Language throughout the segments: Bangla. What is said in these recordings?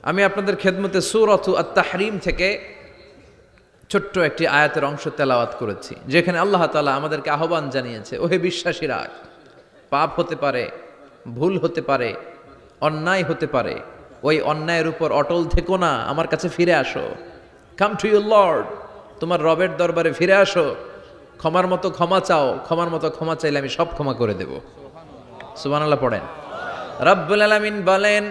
আমি আপনাদের খেদমতে সূরাত আত-তাহরীম থেকে ছোট্ট একটি আয়াতের অংশ তেলাওয়াত করেছি, যেখানে আল্লাহ তাআলা আমাদেরকে আহ্বান জানিয়েছে, ওহে বিশ্বাসীরা, পাপ হতে পারে, ভুল হতে পারে, অন্যায় হতে পারে, ওই অন্যায়ের উপর অটল থেকো না, আমার কাছে ফিরে আসো। কাম টু ইউর লর্ড, তোমার রবের দরবারে ফিরে আসো, ক্ষমার মতো ক্ষমা চাও, ক্ষমার মতো ক্ষমা চাইলে আমি সব ক্ষমা করে দেব। সুবহানাল্লাহ পড়েন। রব্বুল আলামিন বলেন,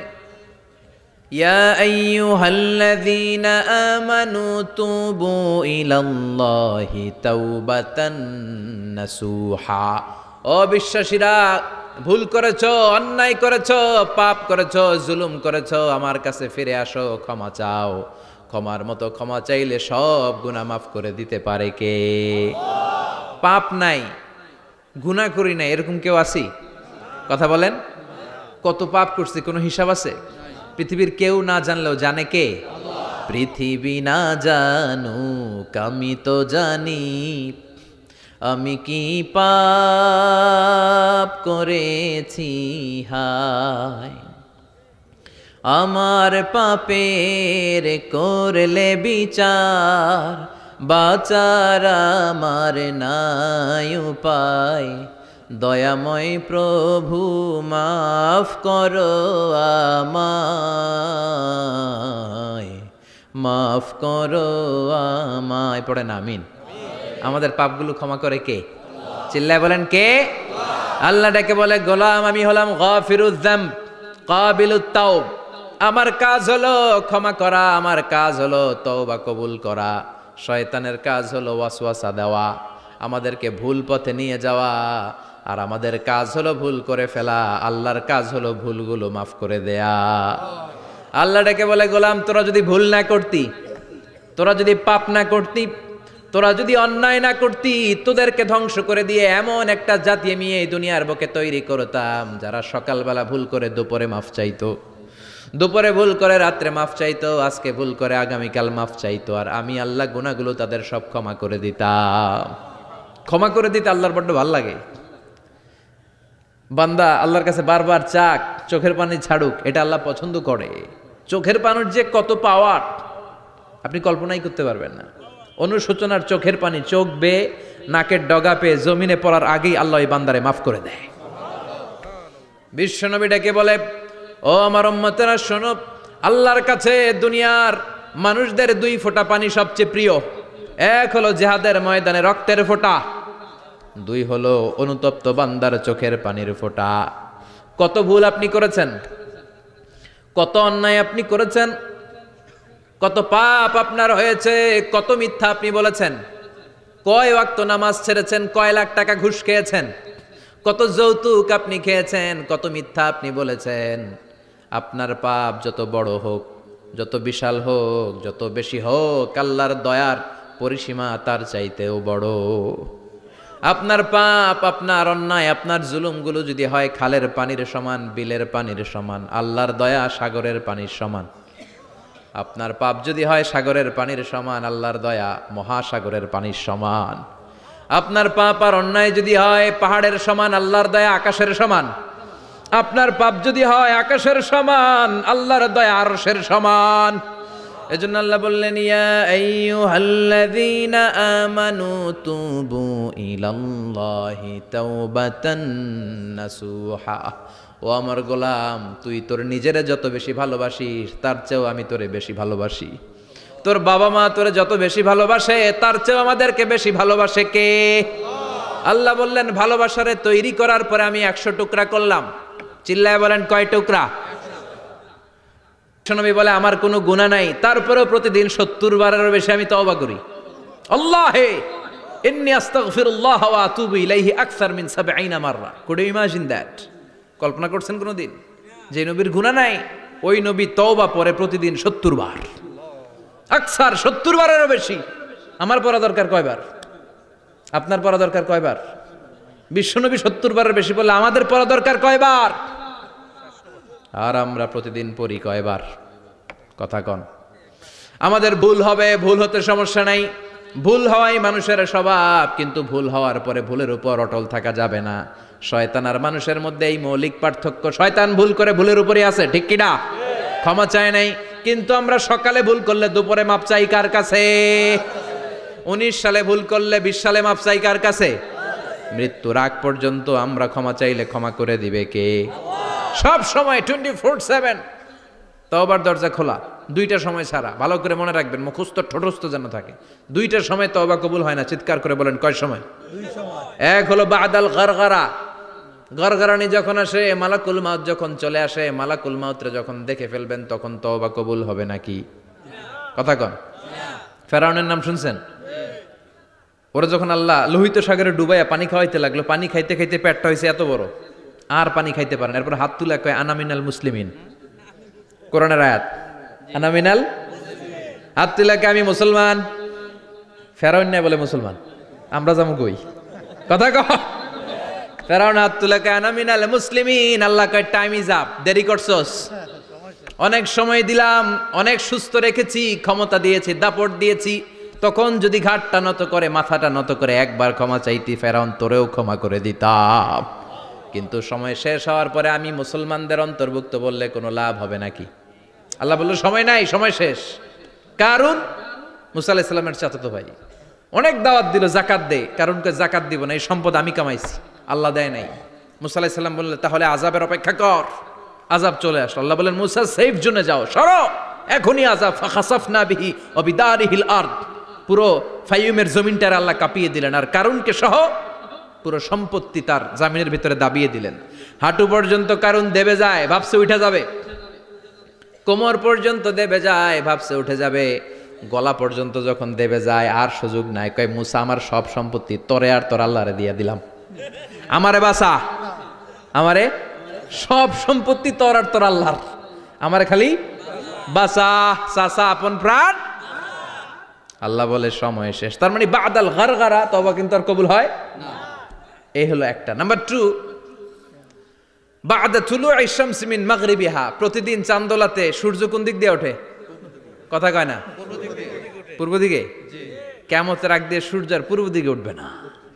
ইয়া আইয়ুহাল্লাযীনা আমানু তুবু ইলাল্লাহি তাওবাতান নাসুহা। ও বিশ্বাসীরা, ভুল করেছো, অন্যায় করেছো, পাপ করেছো, জুলুম করেছো, আমার কাছে ফিরে আসো, ক্ষমা চাও। ক্ষমার মতো ক্ষমা চাইলে সব গুনাহ মাফ করে দিতে পারে কে? পাপ নাই, গুনাহ করি নাই, এরকম কেউ আছি? কথা বলেন। কত পাপ করছি কোনো হিসাব আছে? পৃথিবীর কেউ না জানলেও জানে কে? পৃথিবী না জানুক আমি তো জানি, আমি কি পাপ করেছি হায়। আমার পাপের করলে বিচার, বাঁচার আমার নাই উপায়। দয়াময় প্রভু মাফ করো আমায়, মাফ করো আমায়। পড়েন আমিন। আমাদের পাপগুলো ক্ষমা করে কে? চিল্লায় বলেন কে? আল্লাহ ডেকে বলে, গোলাম আমি হলাম গাফিরুয যামব কাবিলুত তাওব। আমার কাজ হলো ক্ষমা করা, আমার কাজ হলো তওবা কবুল করা। শয়তানের কাজ হলো ওয়াসওয়াসা দেওয়া, আমাদেরকে ভুল পথে নিয়ে যাওয়া। আর আমাদের কাজ হলো ভুল করে ফেলা, আল্লাহর কাজ হলো ভুলগুলো মাফ করে দেয়া। আল্লাহ ডেকে বলে, গোলাম তোরা যদি ভুল না করতি, তোরা যদি পাপ না করতি, তোরা যদি অন্যায় না করতি, তোদেরকে ধ্বংস করে দিয়ে এমন একটা জাতি আমি এই দুনিয়ার বুকে তৈরি করতাম, যারা সকালবেলা ভুল করে দুপুরে মাফ চাইতো, দুপুরে ভুল করে রাত্রে মাফ চাইতো, আজকে ভুল করে আগামীকাল মাফ চাইতো। আর আমি আল্লাহ গুনাহগুলো তাদের সব ক্ষমা করে দিতাম। ক্ষমা করে দিতে আল্লাহর বড্ড ভালো লাগে। বান্দা আল্লাহর কাছে বারবার চাক, চোখের পানি ছাড়ুক, এটা আল্লাহ পছন্দ করে। চোখের পানির যে কত পাওয়ার আপনি কল্পনাই করতে পারবেন না। অনুশোচনার চোখের পানি, চোখ বেয়ে নাকের ডগা পেয়ে জমিনে পড়ার আগেই আল্লাহ এই বান্দারে মাফ করে দেয়। বিশ্বনবী ডেকে বলে, ও আমার উম্মতেরা শোনো, আল্লাহর কাছে দুনিয়ার মানুষদের দুই ফোঁটা পানি সবচেয়ে প্রিয়। এক হলো জিহাদের ময়দানে রক্তের ফোঁটা, দুই হলো অনুতপ্ত বান্দার চোখের পানির ফোঁটা। কত ভুল আপনি করেছেন, কত অন্যায় আপনি করেছেন, কত পাপ আপনার হয়েছে, কত মিথ্যা আপনি বলেছেন, কয় ওয়াক্ত নামাজ ছেড়েছেন, কয় লাখ টাকা ঘুষ খেয়েছেন, কত যৌতুক আপনি খেয়েছেন, কত মিথ্যা আপনি বলেছেন। আপনার পাপ যত বড় হোক, যত বিশাল হোক, যত বেশি হোক, আল্লাহর দয়ার পরিসীমা তার চাইতেও বড়। আপনার পাপ, আপনার অন্যায়, আপনার জুলুমগুলো যদি হয় খালের পানির সমান, বিলের পানির সমান, আল্লাহর দয়া সাগরের পানির সমান। আপনার পাপ যদি হয় সাগরের পানির সমান, আল্লাহর দয়া মহাসাগরের পানির সমান। আপনার পাপ আর অন্যায় যদি হয় পাহাড়ের সমান, আল্লাহর দয়া আকাশের সমান। আপনার পাপ যদি হয় আকাশের সমান, আল্লাহর দয়া আরশের সমান। এজন্য আল্লাহ বললেন, ইয়া আইয়ুহাল্লাযীনা আমানু তুবু ইলাল্লাহি তাওবাতান নাসুহা। ও আমার গোলাম, তুই তোর নিজেরে যত বেশি ভালোবাসিস, তার চেয়েও আমি তোরে বেশি ভালোবাসি। তোর বাবা মা তোরে যত বেশি ভালোবাসে, তার চেয়েও আমাদেরকে বেশি ভালোবাসে কে? আল্লাহ বললেন, ভালোবাসারে তৈরি করার পরে আমি 100 টুকরা করলাম। চিল্লায় বলেন কয় টুকরা? নবী বলে, আমার কোনো গুনাহ নাই, তারপরেও প্রতিদিন 70 বারেরও বেশি আমি তওবা করি। আল্লাহে ইন্নী আস্তাগফিরুল্লাহ ওয়া আতুবু ইলাইহি আকসার মিন 70 মাররা। Could you imagine that? কল্পনা করছেন কোনোদিন? যে নবীর গুনাহ নাই, ওই নবী তওবা পড়ে প্রতিদিন 70 বার, আকসার 70 বারেরও বেশি। আমার পড়া দরকার কয়বার? আপনার পড়া দরকার কয়বার? বিশ্বনবী 70 বারের বেশি বললে আমাদের পড়া দরকার কয়বার? আর আমরা প্রতিদিন পড়ি কয়বার? কথা কন। আমাদের ভুল হবে, ভুল হতে সমস্যা নাই, ভুল হওয়াই মানুষের স্বভাব, কিন্তু ভুল হওয়ার পরে ভুলের উপর অটল থাকা যাবে না। শয়তান আর মানুষের মধ্যে এই মৌলিক পার্থক্য। শয়তান ভুল করে ভুলের উপরে আছে, ঠিক কিনা? ক্ষমা চায় নাই, কিন্তু আমরা সকালে ভুল করলে দুপুরে মাপ চাই কার কাছে? 19 সালে ভুল করলে 20 সালে মাপ চাই কার কাছে? মৃত্যুর আগ পর্যন্ত আমরা ক্ষমা চাইলে ক্ষমা করে দিবে কে? সব সময় 24/7 তওবার দরজা খোলা, দুইটার সময় ছাড়া। ভালো করে মনে রাখবেন, মুখস্থ ঠোঁটস্থ যেন থাকে। দুইটার সময় তওবা কবুল হয় না। চিৎকার করে বলেন কয় সময়? এক হলো বাদাল গারগারা, গরগরানি যখন আসে, মালাকুল মাউত যখন চলে আসে, মালাকুল মাউতরে যখন দেখে ফেলবেন তখন তওবা কবুল হবে নাকি? কথা কন। ফেরাউনের নাম শুনছেন? ওরা যখন আল্লাহ লোহিত সাগরে ডুবাইয়া পানি খাওয়াইতে লাগলো, পানি খাইতে খাইতে পেটটা হয়েছে এত বড়, আর পানি খাইতে পারেন। এরপর হাত তুলে কয় আনামিনাল মুসলিমিন, কোরআনের আয়াত, আনামিনাল, হাত তুলে কয় আমি মুসলমান। ফেরাউন না বলে মুসলমান, আমরা যাবো কই? কথা কহ। ফেরাউন হাত তুলে কয় আনামিনাল মুসলিমিন। আল্লাহ কয় টাইম ইজ আপ, দেরি করছস, অনেক সময় দিলাম, অনেক সুস্থ রেখেছি, ক্ষমতা দিয়েছি, দাপট দিয়েছি, তখন যদি ঘাটটা নত করে, মাথাটা নত করে একবার ক্ষমা চাইতি, ফেরাউন তোরেও ক্ষমা করে দিতাম। কিন্তু সময় শেষ হওয়ার পরে আমি মুসলমানদের অন্তর্ভুক্ত বললে কোনো লাভ হবে নাকি? আল্লাহ বলল সময় নাই, সময় শেষ। কারণ মুসা আলাইহিস সালামের চাচাতো ভাই অনেক দাওয়াত দিল, জাকাত দে। কারণকে জাকাত দিব না, এই সম্পদ আমি কামাইছি, আল্লাহ দেয় নাই। মুসা আলাইহিস সালাম বললেন তাহলে আযাবের অপেক্ষা কর। আযাব চলে আসলো। আল্লাহ বলেন মুসা সেফ জোনে যাও, সরো, এখনই আযাব। ফাখাসাফনা বিহি ওয়া বিদারিহিল আরদ, পুরো ফাইয়ুমের জমিনটার আল্লাহ কাঁপিয়ে দিলেন, আর কারুনকে সহ পুরো সম্পত্তি তার জামিনের ভিতরে দাবিয়ে দিলেন। হাঁটু পর্যন্ত কারুন দেবে যায়, ভাবছে উঠে যাবে। কোমর পর্যন্ত দেবে যায়, ভাবছে উঠে যাবে। গলা পর্যন্ত যখন দেবে যায় আর সুযোগ নাই। কয় মুসা আমার সব সম্পত্তি তোরে আর তোর আল্লাহরে দিয়া দিলাম, আমারে বাসা, আমারে সব সম্পত্তি তোর আর তোর আল্লাহর, আমারে খালি বাসা, চাচা আপন প্রাণ। আল্লাহ বলে সময় শেষ। তার মানে বাদাল গারগারা তওবা কিন্তু আর কবুল হয় না। এই হলো একটা। নাম্বার 2, বাদা তুলুই শামস মিন মাগরিবিহা, প্রতিদিন চাঁদোলাতে সূর্য কোন দিক দিয়ে ওঠে? কথা কয় না? পূর্ব দিকে। কিয়ামতের আগ দিয়ে সূর্য আর পূর্ব দিকে উঠবে না,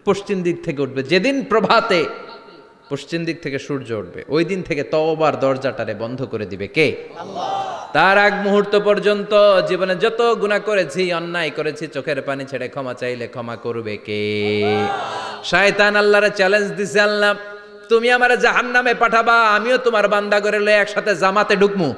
পশ্চিম দিক থেকে উঠবে। যেদিন প্রভাতে পশ্চিম দিক থেকে সূর্য উঠবে, ওই দিন থেকে তওবার দরজাটারে বন্ধ করে দিবে কে? আল্লাহ। তার আগ মুহূর্ত পর্যন্ত জীবনে যত গুনাহ করেছি, অন্যায় করেছি, চোখের পানি ছেড়ে ক্ষমা চাইলে ক্ষমা করবে কে? শয়তান আল্লাহরে চ্যালেঞ্জ দিছে, আল্লাহ তুমি আমারে জাহান্নামে পাঠাবা, আমিও তোমার বান্দা করে লয়ে একসাথে জামাতে ঢুকমু,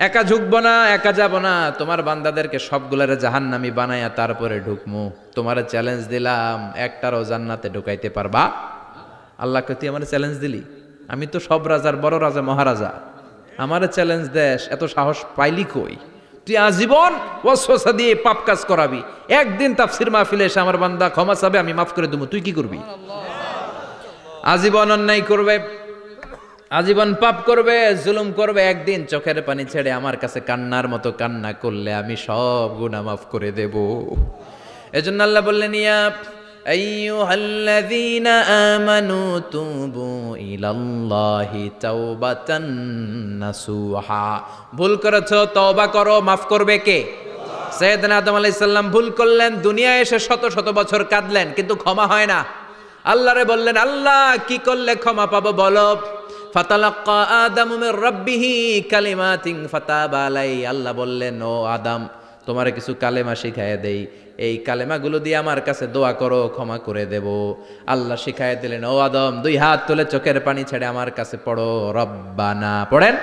একা ঢুকবো না, একা যাব না, তোমার বান্দাদেরকে সবগুলারে জাহান্নামী বানায়া তারপরে ঢুকমু। তোমারে চ্যালেঞ্জ দিলাম, একটারও জান্নাতে ঢুকাইতে পারবা? আল্লাহকে তুই আমার চ্যালেঞ্জ দিলি? আমি তো সব রাজার বড় রাজা, মহারাজা, আমারে চ্যালেঞ্জ দেশ, এত সাহস পাইলি কই? তুই আজীবন ওয়াসওয়াসা দিয়ে পাপ কাজ করাবি, একদিন তাফসীর মাহফিলে এসে আমার বান্দা ক্ষমা চাবে, আমি মাফ করে দেবো, তুই কি করবি? আজীবন অন্যায় করবে, আজীবন পাপ করবে, জুলুম করবে, একদিন চোখের পানি ছেড়ে আমার কাছে কান্নার মতো কান্না করলে আমি সব গুনাহ মাফ করে দেব। এজন্য আল্লাহ বললেন ইয়া আইয়ুহাল্লাযীনা আমানু তুবু ইলাল্লাহি তাওবাতান নাসুহা। ভুল করেছো, তওবা করো, মাফ করবে কে? সাইয়েদনা আদম আলাইহিস সালাম ভুল করলেন, দুনিয়ায় এসে শত শত বছর কাঁদলেন, কিন্তু ক্ষমা হয় না। আল্লাহরে বললেন আল্লাহ কি করলে ক্ষমা পাবো বলো? ফাতালাক্কা আদামু মির রাব্বিহি কালিমাতিন ফাতাবা আলাইহি। আল্লাহ বললেন ও আদম তোমারে কিছু কালেমা শিখায় দেই, এই কালেমাগুলো দিয়ে আমার কাছে দোয়া করো, ক্ষমা করে দেব। আল্লাহ শিখায় দিলেন ও আদম 2 হাত তুলে চোখের পানি ছেড়ে আমার কাছে পড়ো রব্বানা, পড়েন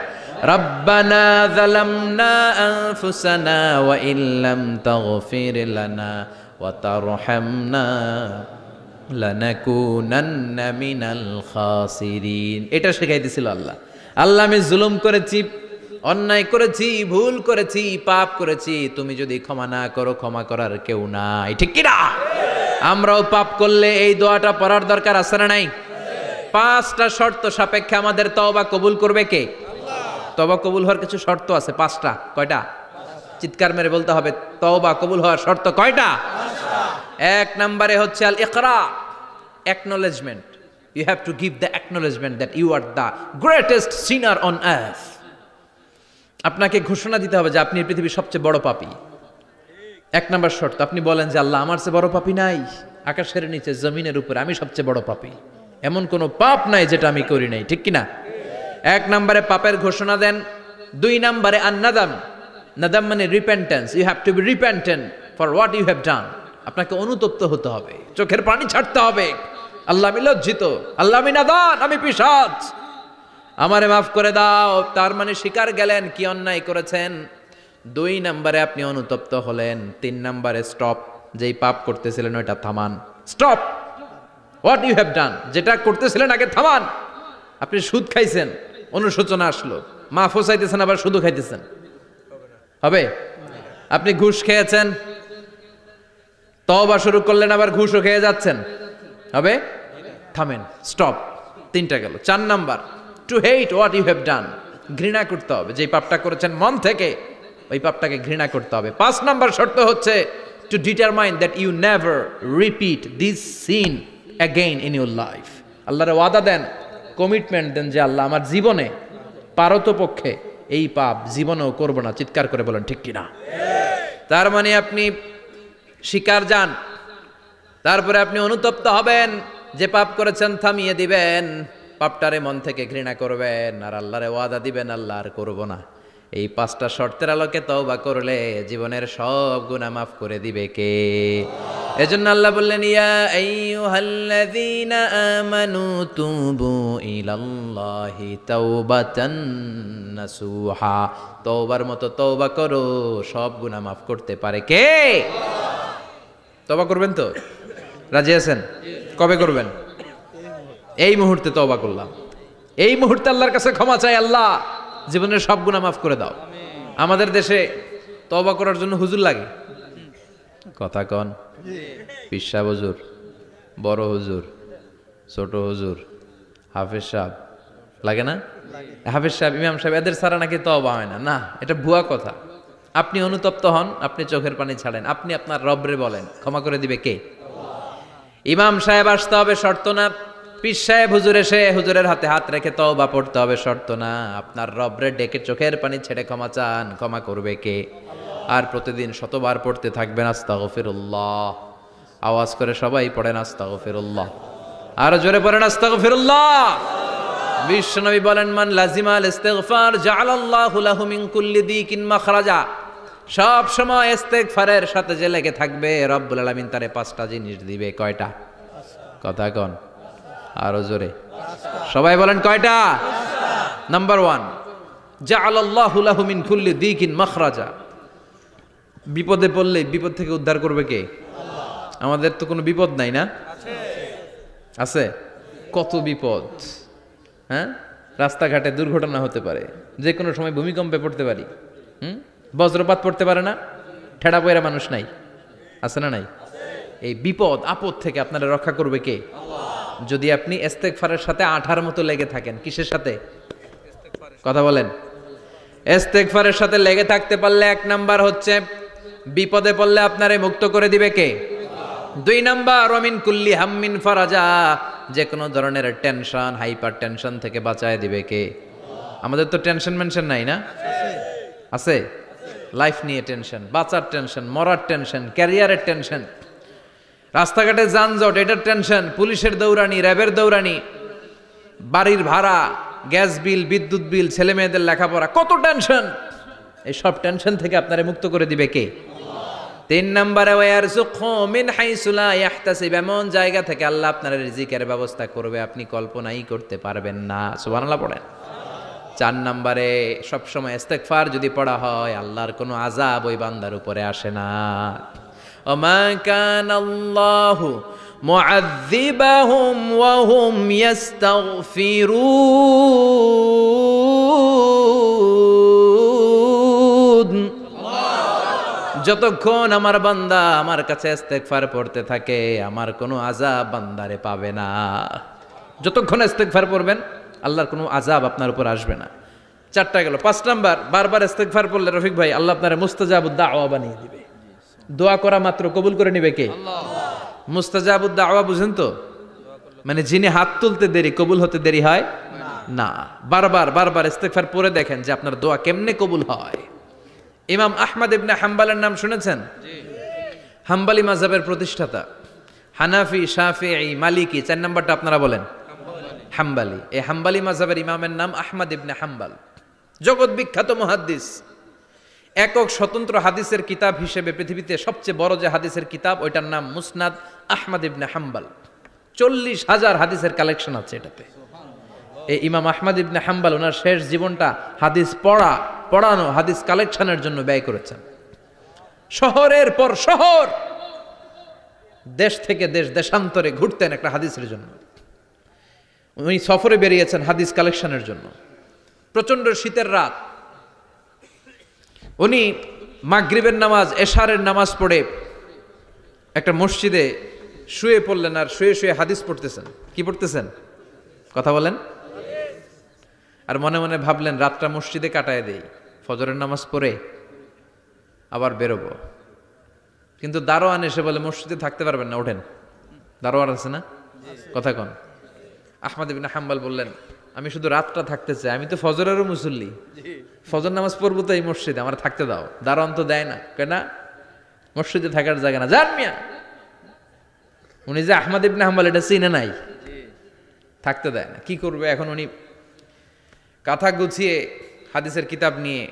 রব্বানা যালামনা আনফুসানা ওয়া ইল্লাম তাগফির লানা ওয়া তারহামনা লানাকুনান্না মিনাল খাসিরিন। এটা শিখাই দিছিল আল্লাহ। আল্লাহ আমি জুলুম করেছি, অন্যায় করেছি, ভুল করেছি, পাপ করেছি, তুমি যদি ক্ষমা না করো ক্ষমা করার কেউ নাই, ঠিক কি না? আমরাও পাপ করলে এই দোয়াটা পড়ার দরকার আছে না নাই? 5টা শর্ত সাপেক্ষে আমাদের তওবা কবুল করবে কে? আল্লাহ। তওবা কবুল হওয়ার কিছু শর্ত আছে, 5টা। কয়টা? চিৎকার মেরে বলতে হবে, তওবা কবুল হওয়ার শর্ত কয়টা? 5টা। 1 নম্বরে হচ্ছে আল ইকরা, acknowledgement. You have to give the acknowledgement that you are the greatest sinner on earth. আপনাকে ঘোষণা দিতে হবে যে আপনি পৃথিবীর সবচেয়ে বড় পাপী। 1 নম্বর শর্ত, আপনি বলেন যে আল্লাহ আমার চেয়ে বড় পাপী নাই, আকাশের নিচে জমিনের উপরে আমি সবচেয়ে বড় পাপী, এমন কোনো পাপ নাই যেটা আমি করি নাই, ঠিক কি না? 1 নম্বরে পাপের ঘোষণা দেন। 2 নম্বরে আন-নাদাম। নাদাম মানে repentance. You have to be repentant for what you have done. আপনাকে অনুতপ্ত হতে হবে, চোখের পানি ছাড়তে হবে। আল্লাহ আমি লজ্জিত, আল্লাহ আমি নাদান, আমি পিশাচ, আমারে মাফ করে দাও। তার মানে স্বীকার গেলেন কি অন্যায় করেছেন। 2 নম্বরে আপনি অনুতপ্ত হলেন। 3 নম্বরে স্টপ, যেই পাপ করতেছিলেন ওইটা থামান। Stop what you have done, যেটা করতেছিলেন আগে থামান। আপনি সুদ খাইছেন, অনুশোচনা আসলো, মাফও চাইতেছেন আবার সুদও খাইতেছেন, হবে? আপনি ঘুষ খেয়েছেন, তওবা শুরু করলেন, আবার ঘুষও খেয়ে যাচ্ছেন, হবে? থামেন, স্টপ। 3টা গেল। 4 number, to hate what you have done, ঘৃণা করতে হবে। যেই পাপটা করেছেন মন থেকে, ওই পাপটাকে ঘৃণা করতে হবে। 5 নাম্বার শর্ত হচ্ছে to determine that you never repeat this sin again in your life. আল্লাহর ওয়াদা দেন, কমিটমেন্ট দেন যে আল্লাহ আমার জীবনে পারতপক্ষে এই পাপ জীবনেও করব না। চিৎকার করে বলেন ঠিক কিনা? তার মানে আপনি স্বীকার যান, তারপরে আপনি অনুতপ্ত হবেন, যে পাপ করেছেন থামিয়ে দিবেন, পাপটারে মন থেকে ঘৃণা করবেন, আর আল্লাহরে ওয়াদা দিবেন আল্লাহ আর করব না। এই 5টা শর্তের আলোকে তওবা করলে জীবনের সব গুনাহ মাফ করে দিবে কে? এজন্য আল্লাহ বললেন, ইয়া আইয়ুহাল্লাযীনা আমানু তুবু ইলাল্লাহি তাওবাতান নাসুহা। তওবার মতো তওবা করো, সব গুনাহ মাফ করতে পারে কে? তওবা করবেন তো? রাজি আছেন? কবে করবেন? এই মুহূর্তে তওবা করলাম, এই মুহূর্তে আল্লাহর কাছে ক্ষমা চাই, আল্লাহ জীবনের সব গুনাহ মাফ করে দাও। আমাদের দেশে তওবা করার জন্য হুজুর লাগে, কথা কন? পীর সাহেব হুজুর, বড় হুজুর, ছোট হুজুর, হাফেজ সাহেব লাগে না? হাফেজ সাহেব, ইমাম সাহেব, এদের ছাড়া নাকি তওবা হয় না। না, এটা ভুয়া কথা। আপনি অনুতপ্ত হন, আপনি চোখের পানি ছাড়েন, আপনি আপনার রবরে বলেন, ক্ষমা করে দিবে কে? ইমাম সাহেব আসতে হবে শর্ত না, পীর সাহেব হুজুর এসে হুজুরের হাতে হাত রেখে তওবা পড়তে হবে শর্ত না। আপনার রবরে ডেকে চোখের পানি ছেড়ে ক্ষমা চান, ক্ষমা করবে কে? আর প্রতিদিন শতবার পড়তে থাকবেন আস্তাগফিরুল্লাহ। আওয়াজ করে সবাই পড়েন আস্তাগফিরুল্লাহ, আর জোরে পড়েন আস্তাগফিরুল্লাহ। বিশ্বনবী বলেন, মান লাজিমাল ইস্তিগফার জাআলাল্লাহু লাহু মিন কুল্লি দিকিন মাখরাজা। সব সময় ইস্তিগফারের সাথে যে লেগে থাকবে, রব্বুল আলামিন তারে 5টা জিনিস দিবে। কয়টা? কথা কন, আরো জোরে সবাই বলেন কয়টা? নাম্বার 1, জাআলাল্লাহু লাহু মিন কুল্লি দিকিন মাখরাজা। বিপদে পড়লে বিপদ থেকে উদ্ধার করবে কে? আমাদের তো কোনো বিপদ নাই না? আছে। কত বিপদ, হ্যাঁ? রাস্তাঘাটে দুর্ঘটনা হতে পারে, যে কোনো সময় ভূমিকম্পে পড়তে পারি, বজ্রপাত পড়তে পারে না, ঠেড়া পয়রা মানুষ নাই, আছে না নাই? এই বিপদ আপদ থেকে আপনারা রক্ষা করবে কে? যদি আপনি ইস্তেগফারের সাথে আঠার মতো লেগে থাকেন। কিসের সাথে? কথা বলেন। ইস্তেগফারের সাথে লেগে থাকতে পারলে 1 নাম্বার হচ্ছে বিপদে পড়লে আপনারে মুক্ত করে দিবে কে? 2 নাম্বার, ওমিন কুল্লি হাম্মিন ফারাজা। যে কোনো ধরনের টেনশন, হাইপার টেনশন থেকে বাঁচায় দিবে কে? আমাদের তো টেনশন মেনশন নাই না? আছে। লাইফ নিয়ে টেনশন, বাঁচার টেনশন, মরার টেনশন, ক্যারিয়ারের টেনশন, রাস্তাঘাটে যানজট, এটার টেনশন, পুলিশের দৌড়ানি, র্যাবের দৌড়ানি, বাড়ির ভাড়া, গ্যাস বিল, বিদ্যুৎ বিল, ছেলে মেয়েদের লেখাপড়া, কত টেনশন। এই সব টেনশন থেকে আপনারে মুক্ত করে দিবে কে? 3 নম্বরে, ওয়ারযুকহু মিন হাইসু লা ইয়াহতাসিব। এমন জায়গা থেকে আল্লাহ আপনার রিজিকের ব্যবস্থা করবে আপনি কল্পনাই করতে পারবেন না। সুবহানাল্লাহ পড়েন। 4 নম্বরে, সবসময় ইস্তেগফার যদি পড়া হয়, আল্লাহর কোনো আযাব ওই বান্দার উপরে আসে না। ওমা কানাল্লাহু মুআযযিবাহুম ওয়া হুম ইস্তাগফিরুন। যতক্ষণ আমার বান্দা আমার কাছে ইস্তেগফার পড়তে থাকে, আমার কোনো আযাব বান্দারে পাবে না। যতক্ষণ ইস্তেগফার পড়বেন, আল্লাহর কোনো আযাব আপনার উপর আসবে না। 4টা গেল। 5 নাম্বার, বারবার ইস্তেগফার পড়লে রফিক ভাই আল্লাহ আপনারে মুস্তাজাবুদ দাওয়া বানিয়ে দিবে। দোয়া করা মাত্র কবুল করে নিবে কে? আল্লাহ। মুস্তাজাবুদ দাওয়া বুঝেন তো? মানে যিনি হাত তুলতে দেরি, কবুল হতে দেরি হয় না। বারবার ইস্তেগফার পড়ে দেখেন যে আপনার দোয়া কেমনে কবুল হয়। ইমাম আহমদ ইবনে হাম্বলের নাম শুনেছেন? হাম্বলি মাযহাবের প্রতিষ্ঠাতা। হানাফি, শাফিঈ, মালিকি, 4 নাম্বারটা আপনারা বলেন হাম্বলি। এই হাম্বলি মাযহাবের ইমামের নাম আহমদ ইবনে হাম্বল। জগৎ বিখ্যাত মুহাদ্দিস। একক স্বতন্ত্র হাদিসের কিতাব হিসেবে পৃথিবীতে সবচেয়ে বড় যে হাদিসের কিতাব, ওইটার নাম মুসনাদ আহমদ ইবনে হাম্বল। 40,000 হাদিসের কালেকশন আছে এটাতে। এই ইমাম আহমদ ইবনে হাম্বল ওনার শেষ জীবনটা হাদিস পড়ানো, হাদিস কালেকশনের জন্য ব্যয় করেছেন। শহরের পর শহর, দেশ থেকে দেশ, দেশান্তরে ঘুরতেন একটা হাদিসের জন্য। উনি সফরে বেরিয়েছেন হাদিস কালেকশনের জন্য। প্রচন্ড শীতের রাত, উনি মাগরিবের নামাজ, এশারের নামাজ পড়ে একটা মসজিদে শুয়ে পড়লেন, আর শুয়ে শুয়ে হাদিস পড়তেছেন। কি পড়তেছেন? কথা বলেন। আর মনে মনে ভাবলেন রাতটা মসজিদে কাটায় দেই, ফজরের নামাজ পড়ে আবার বেরোবো। কিন্তু দারোয়ান এসে বলে মসজিদে থাকতে পারবেন না, ওঠেন। দারোয়ান আছে না? কথা কন। আহমদ ইবনে হাম্বল বললেন, আমি শুধু রাতটা থাকতে চাই, আমি তো ফজরেরও মুসল্লি, ফজর নামাজ পড়বো তো এই মসজিদে, আমার থাকতে দাও। দারোয়ান তো দেয় না, কেনা মসজিদে থাকার জায়গা না, যান মিয়া। উনি যে আহমদ ইবনে হাম্বল এটা চিনে নাই, থাকতে দেয় না। কি করবে এখন? উনি কাঁথা গুছিয়ে হাদিসের কিতাব নিয়ে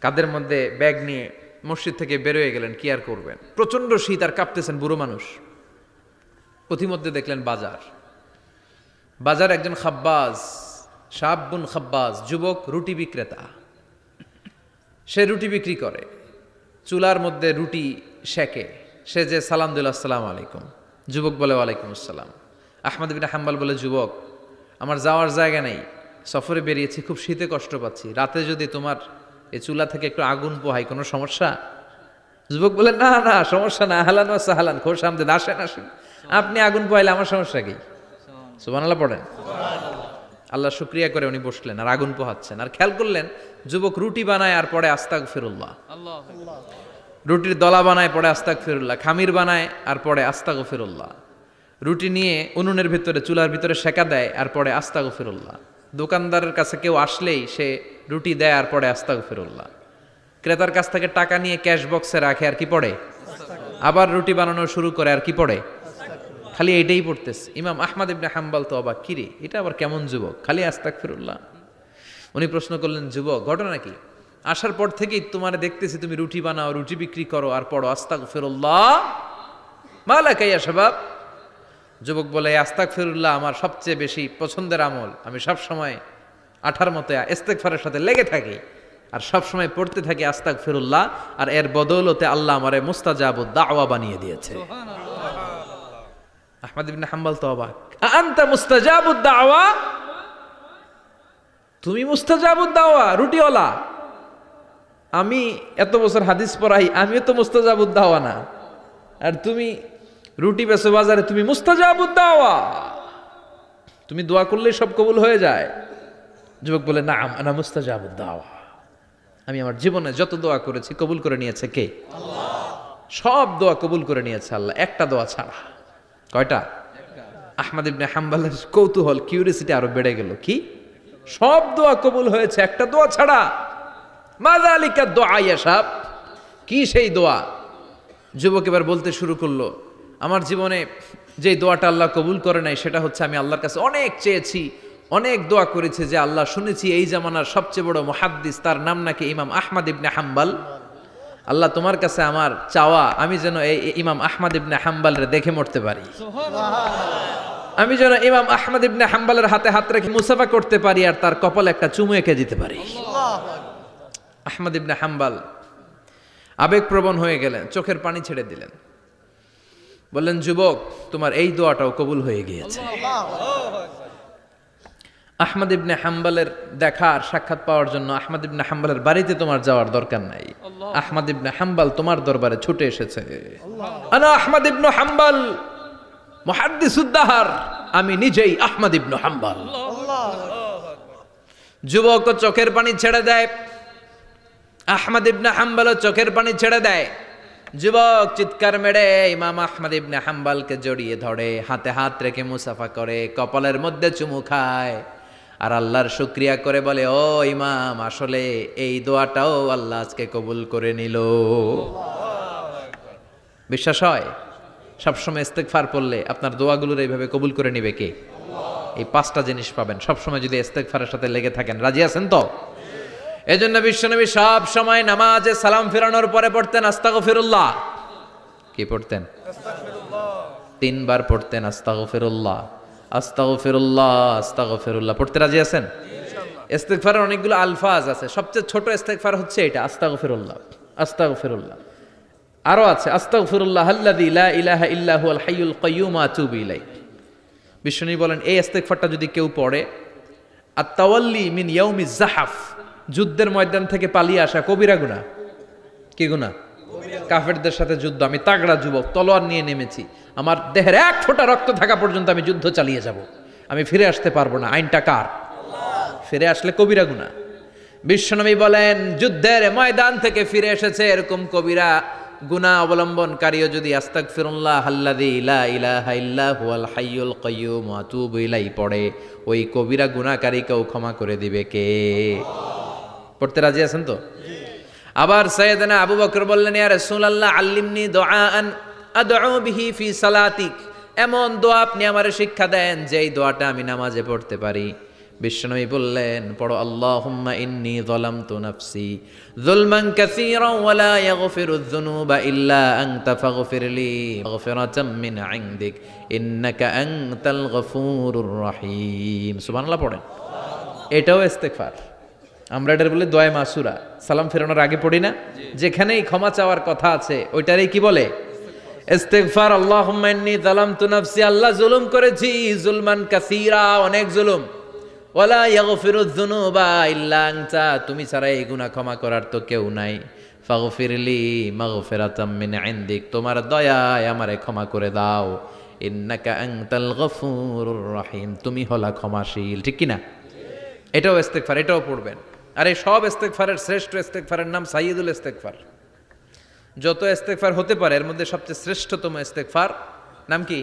কাঁধের মধ্যে ব্যাগ নিয়ে মসজিদ থেকে বেরোয় গেলেন। কি আর করবেন, প্রচন্ড শীত, আর কাঁপতেছেন, বুড়ো মানুষ। পথিমধ্যে দেখলেন বাজার একজন খাব্বাজ, শাবুন খাব্বাজ, যুবক রুটি বিক্রেতা। সে রুটি বিক্রি করে, চুলার মধ্যে রুটি সেকে। সে যে সালাম দিল, আসসালামু আলাইকুম। যুবক বলে ওয়ালাইকুম আসসালাম। আহমদ ইবনে হাম্বল বলে, যুবক আমার যাওয়ার জায়গা নেই, সফরে বেরিয়েছি, খুব শীতে কষ্ট পাচ্ছি, রাতে যদি তোমার এই চুলা থেকে একটু আগুন পোহাই কোনো সমস্যা? যুবক বলে, না না সমস্যা না, আহলান ওয়া সাহলান, খোশ আমদেদ, আসেন আসেন, আপনি আগুন পোহাইলে আমার সমস্যা কি? সুবহানাল্লাহ পড়েন। আল্লাহ শুকরিয়া করে উনি বসলেন আর আগুন পোহাচ্ছেন। আর খেয়াল করলেন যুবক রুটি বানায় আর পরে আস্তাগফিরুল্লাহ, রুটির দলা বানায় পরে আস্তাগফিরুল্লাহ, খামির বানায় আর পরে আস্তাগফিরুল্লাহ, রুটি নিয়ে উনুনের ভিতরে চুলার ভিতরে সেকা দেয় আর পরে আস্তাগফিরুল্লাহ, দোকানদারের কাছে কেউ আসলেই সে রুটি দেয় আর পরে আস্তাগফিরুল্লাহ, ক্রেতার কাছ থেকে টাকা নিয়ে ক্যাশ বক্সে রাখে আর কি পড়ে, আবার রুটি বানানো শুরু করে আর কি পড়ে, খালি এইটাই পড়তেছে। ইমাম আহমদ ইবনে হাম্বল তো অবাক, কিরে এটা আবার কেমন যুবক, খালি আস্তাগফিরুল্লাহ। উনি প্রশ্ন করলেন, যুবক ঘটনা কি? আসার পর থেকেই তোমার দেখতেছি তুমি রুটি বানাও, রুটি বিক্রি করো আর পড়ো আস্তাগফিরুল্লাহ, মালাকা ইয়া শাবাব। যুবক বলে, আস্তাগফিরুল্লাহ আমার সবচেয়ে বেশি পছন্দের আমল, আমি সব সময় আঠার মতো ইস্তেগফারের সাথে লেগে থাকি আর সব সময় পড়তে থাকি আস্তাগফিরুল্লাহ, আর এর বদৌলতে আল্লাহ আমারে মুস্তাজাবুদ দাওয়া বানিয়ে দিয়েছে। আহমদ ইবনে হাম্বল তো অবাক, আনতা মুস্তাজাবুদ দাওয়া, তুমি মুস্তাজাবুদ দাওয়া, রুটিওয়ালা। আমি এত বছর হাদিস পড়াই, আমিও তো মুস্তাজাবুদ দাওয়া না, আর তুমি রুটি বেচো বাজারে, তুমি মুস্তাজাবুদ দাওয়া, তুমি দোয়া করলেই সব কবুল হয়ে যায়। যুবক বলে, না আনা মুস্তাজাবুদ দাওয়া, আমি আমার জীবনে যত দোয়া করেছি কবুল করে নিয়েছে কে? আল্লাহ। সব দোয়া কবুল করে নিয়েছে আল্লাহ, একটা দোয়া ছাড়া। কয়টা? আহমদ ইবনে হাম্বলের কৌতূহল, কিউরিয়াসিটি আরো বেড়ে গেল। কি? সব দোয়া কবুল হয়েছে, একটা দোয়া ছাড়া। মাযালিকা দোয়া ইয়া শাব, কি সেই দোয়া? যুবক এবার বলতে শুরু করলো, আমার জীবনে যে দোয়াটা আল্লাহ কবুল করে নাই সেটা হচ্ছে আমি আল্লাহর কাছে অনেক চেয়েছি, অনেক দোয়া করেছে যে আল্লাহ, শুনেছি এই জামানার সবচেয়ে বড় মুহাদ্দিস, তার নাম নাকি ইমাম আহমদ ইবনে হাম্বল। আল্লাহ তোমার কাছে আমার চাওয়া, আমি যেন এই ইমাম আহমদ ইবনে হাম্বলের দেখে মরতে পারি, আমি যেন ইমাম আহমদ ইবনে হাম্বলের হাতে হাত রেখে মুসাফা করতে পারি আর তার কপালে একটা চুমু এঁকে দিতে পারি। আহমদ ইবনে হাম্বল আবেগপ্রবণ হয়ে গেলেন, চোখের পানি ছেড়ে দিলেন, বললেন, যুবক তোমার এই দোয়াটাও কবুল হয়ে গিয়েছে। আহমদ ইবনে হাম্বলের দেখা আর সাক্ষাৎ পাওয়ার জন্য আহমদ ইবনে হাম্বলের বাড়িতে তোমার যাওয়ার দরকার নাই, আহমদ ইবনে হাম্বল তোমার দরবারে ছুটে এসেছে। আনা আহমদ ইবনে হাম্বল মুহাদ্দিসুদ দাহর, আমি নিজেই আহমদ ইবনে হাম্বল। যুবক চোখের পানি ছেড়ে দেয়, আহমদ ইবনে হাম্বল চোখের পানি ছেড়ে দেয়। যুবক চিৎকার মেরে ইমাম আহমদ ইবনে হাম্বলকে জড়িয়ে ধরে, হাতে হাত রেখে মুসাফা করে, কপালের মধ্যে চুমু খায় আর আল্লাহর শুকরিয়া করে বলে, ও ইমাম, আসলে এই দোয়াটাও আল্লাহ আজকে কবুল করে নিল। বিশ্বাস হয়? সবসময় ইস্তেগফার পড়লে আপনার দোয়াগুলোর এইভাবে কবুল করে নিবে কে? এই 5টা জিনিস পাবেন সবসময় যদি ইস্তেগফারের সাথে লেগে থাকেন। রাজি আছেন তো? এজন্য বিশ্বনবী সব সময় নামাজে সালাম ফেরানোর পরে পড়তেন আস্তাগফিরুল্লাহ। কি পড়তেন? তিনবার পড়তেন আস্তাগফিরুল্লাহ, আস্তাগফিরুল্লাহ, আস্তাগফিরুল্লাহ। পড়তে রাজি আছেন? ইস্তিগফারের অনেকগুলো আলফাজ আছে, সবচেয়ে ছোট ইস্তিগফার হচ্ছে এটা, আস্তাগফিরুল্লাহ, আস্তাগফিরুল্লাহ। আরো আছে আস্তাগফিরুল্লাহ আল্লাযী লা ইলাহা ইল্লা হুয়াল হাইয়ুল কাইয়্যুম আতুবু ইলাইহি। বিষ্ণু বলেন এই ইস্তিগফারটা যদি কেউ পড়ে, আত-তাওয়াল্লি মিন ইয়াউমিজ জাহাফ, যুদ্ধের ময়দান থেকে পালিয়ে আসা কবিরা গুনাহ। কি গুনাহ? কাফেরদের সাথে যুদ্ধ, আমি তাগড়া যুবক, তলোয়ার নিয়ে নেমেছি, আমার দেহের এক ফোঁটা রক্ত থাকা পর্যন্ত আমি যুদ্ধ চালিয়ে যাব, আমি ফিরে আসতে পারবো না, আইনটা কার? ফিরে আসলে কবিরা গুনাহ। বিশ্বনবী বলেন যুদ্ধের ময়দান থেকে ফিরে এসেছে এরকম কবিরা গুনাহ অবলম্বনকারীও যদি আস্তাগফিরুল্লাহ আল্লাযী লা ইলাহা ইল্লা হুয়াল হাইয়ুল কাইয়্যুম ওয়া আতুবু ইলাইহি পড়ে, ওই কবিরা গুনাহকারীকেও ক্ষমা করে দিবে কে? পড়তে রাজি আছেন তো? আবার সাইয়েদনা আবু বকর বললেন, ইয়া রাসূলুল্লাহ আল্লিমনি দুআআন আদউ বিহি ফি সালাতিক, এমন দোয়া আপনি আমারে শিক্ষা দেন যেই দোয়াটা আমি নামাজে পড়তে পারি। বিশ্বনবী বললেন পড়ো, আল্লাহুম্মা ইন্নী যালামতু নাফসি যুলমান কাসীরান ওয়া লা ইয়াগফিরুয যুনুবা ইল্লা আনতা ফাগফিরলি মাগফিরাতাম মিন ইনদিক ইন্নাকা আনতাল গফুরুর রহিম। সুবহানাল্লাহ পড়েন। এটাও ইস্তিগফার। আমরা এটার বলে দোয়া মাসুরা, সালাম ফেরানোর আগে পড়ি না? যেখানেই ক্ষমা চাওয়ার কথা আছে ওইটারই কি বলে? ইস্তিগফার। আল্লাহুম্মা ইন্নী যালামতু নাফসি, আল্লাহ জুলুম করেছি, যুলমান কাসীরা, অনেক জুলুম, ওয়ালা ইয়াগফিরুয যুনুবা ইল্লা আনতা, তুমি ছাড়া এই গুনাহ ক্ষমা করার তো কেউ নাই, ফাগফিরলি মাগফিরাতাম মিন ইনদিক, তোমার দয়ায় আমারে ক্ষমা করে দাও, ইন্নাকা আনতাল গফুরুর রহিম, তুমি হলা ক্ষমাশীল। ঠিক কি না? এটাও ইস্তিগফার, এটাও পড়বেন। আর এই সব ইস্তিগফারের শ্রেষ্ঠ ইস্তিগফারের নাম সাইয়্যিদুল ইস্তিগফার। যত ইস্তিগফার হতে পারে এর মধ্যে সবচেয়ে শ্রেষ্ঠতম ইস্তিগফার নাম কি?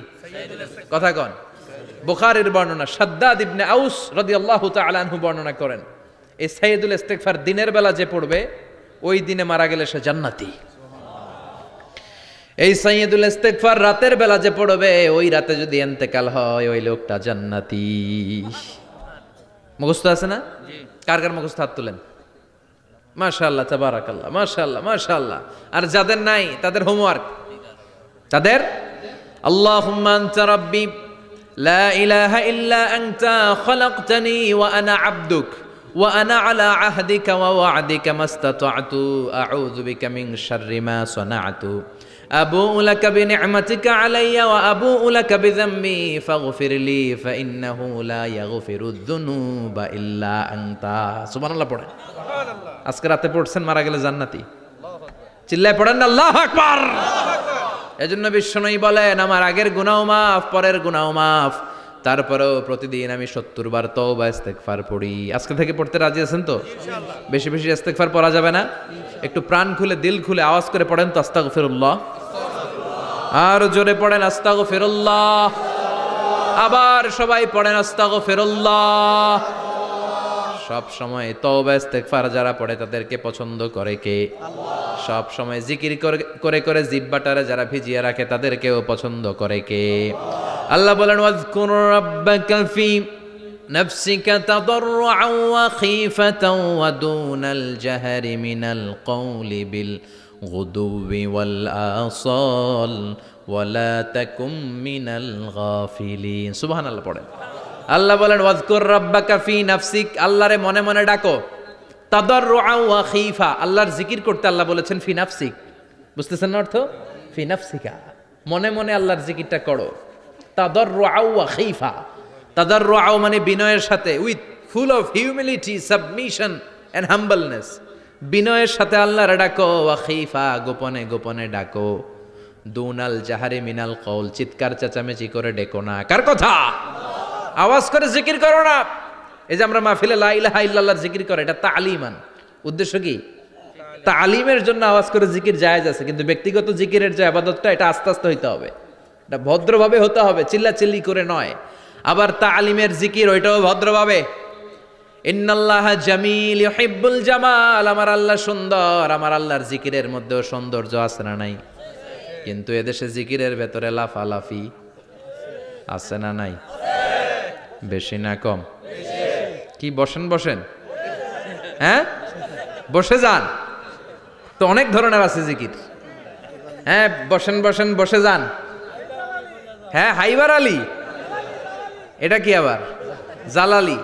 কথা কন। বুখারীর বর্ণনা, শাদ্দাদ ইবনে আউস রাদিয়াল্লাহু তাআলা আনহু বর্ণনা করেন, এই সাইয়্যিদুল ইস্তিগফার দিনের বেলা যে পড়বে ওই দিনে মারা গেলে সে জান্নাতি। এই সাইয়্যিদুল ইস্তিগফার রাতের বেলা যে পড়বে ওই রাতে যদি ইন্তেকাল হয় ওই লোকটা জান্নাতি। মুখস্থ আছে না? কার কার মুখস্থ হাত তুলেন। মাশাআল্লাহ, তাবারাকাল্লাহ, মাশাআল্লাহ, মাশাআল্লাহ। আর যাদের নাই তাদের হোমওয়ার্ক, তাদের আল্লাহুম্মা আনতা রাব্বি লা ইলাহা ইল্লা আনতা খালাকতানি ওয়া আনা আবদুক ওয়া আনা আলা আহদিকা ওয়া ওয়া'দিকা মাস্তাতা'তু আউযু বিকা মিন শাররি মা সানা'তু আবুউ লাকা বিনি'মাতিকা আলাইয়া ওয়া আবুউ লাকা বিযামবি ফাগফিরলি ফাইন্নাহু লা ইয়াগফিরুয যুনুবা ইল্লা আনতা। সুবহানাল্লাহ পড়েন। সুবহানাল্লাহ। আজকে রাতে পড়ছেন, মারা গেলে জান্নাতি। চিল্লায় পড়েন না আল্লাহু আকবার। এজন্য বিশ্বনবী বলেন আমার আগের গুনাহ মাফ, পরের গুনাহ মাফ, তারপরেও প্রতিদিন আমি 70 বার তওবা ইস্তিগফার পড়ি। আজকে থেকে পড়তে রাজি আছেন তো? ইনশাআল্লাহ। বেশি বেশি ইস্তিগফার পড়া যাবে না? একটু প্রাণ খুলে দিল খুলে আওয়াজ করে পড়েন তো আস্তাগফিরুল্লাহ। আর জোরে পড়েন আস্তাগফিরুল্লাহ। আবার সবাই পড়েন আস্তাগফিরুল্লাহ। সব সময় তওবা ইস্তিগফার যারা পড়ে তাদেরকে পছন্দ করে কে? আল্লাহ। সব সময় জিকির করে করে জিহ্বাটারে যারা ভিজিয়ে রাখে তাদেরকেও পছন্দ করে কে? আল্লাহ বলেন ওয়াজকুর রাব্বাকা ফি নাফসিকা তাদাররুআন ওয়া খীফাতান ওয়া দুনাল জাহরি মিনাল কওলি বিল গুদুবি ওয়াল আসাল ওয়া লা তাকুম মিনাল গাফিলিন। সুবহানাল্লাহ পড়েন। আল্লাহ বলেন ওয়াজকুর রাব্বাকা ফি নাফসিক, আল্লাহরে মনে মনে ডাকো, তাদাররুআন ওয়া খীফা, আল্লাহর জিকির করতে আল্লাহ বলেছেন ফি নাফসিক। বুঝতেছেন না অর্থ? ফি নাফসিকা, মনে মনে আল্লাহর জিকিরটা করো। তাদাররুআন ওয়া খীফা, তাদাররুআন মানে বিনয়ের সাথে, with full of humility, submission and humbleness, বিনয়ের সাথে আল্লাহরে ডাকো। ওয়া খীফা, গোপনে গোপনে ডাকো। দুনাল জাহারি মিনাল কওল, চিৎকার চেঁচামেচি করে ডেকো না। কার কথা? আওয়াজ করে জিকির করো না। এই যে আমরা মাহফিলে লা ইলাহা ইল্লাল্লাহর জিকির করে, এটা তালিমান। উদ্দেশ্য কি? তালিমের জন্য আওয়াজ করে জিকির জায়েজ আছে, কিন্তু ব্যক্তিগত জিকিরের যে ইবাদতটা এটা আস্তে আস্তে হইতে হবে, এটা ভদ্রভাবে হতে হবে, চিল্লাচিল্লি করে নয়। আবার তালিমের জিকির ওইটাও ভদ্রভাবে। ইন্নাল্লাহা জামিল ইউহিব্বুল জামাল, আমার আল্লাহ সুন্দর, আমার আল্লাহর জিকিরের মধ্যেও সৌন্দর্য আছে না নাই? কিন্তু এদেশে জিকিরের ভেতরে লাফালাফি আছে না নাই? বেশি না কম? কি বসেন বসেন? হ্যাঁ বসে যান। তো অনেক ধরনের আছে জিকির। হ্যাঁ, বসেন বসেন বসে যান। হ্যাঁ, হাইবার আলী, এটা কি আবার জালালি?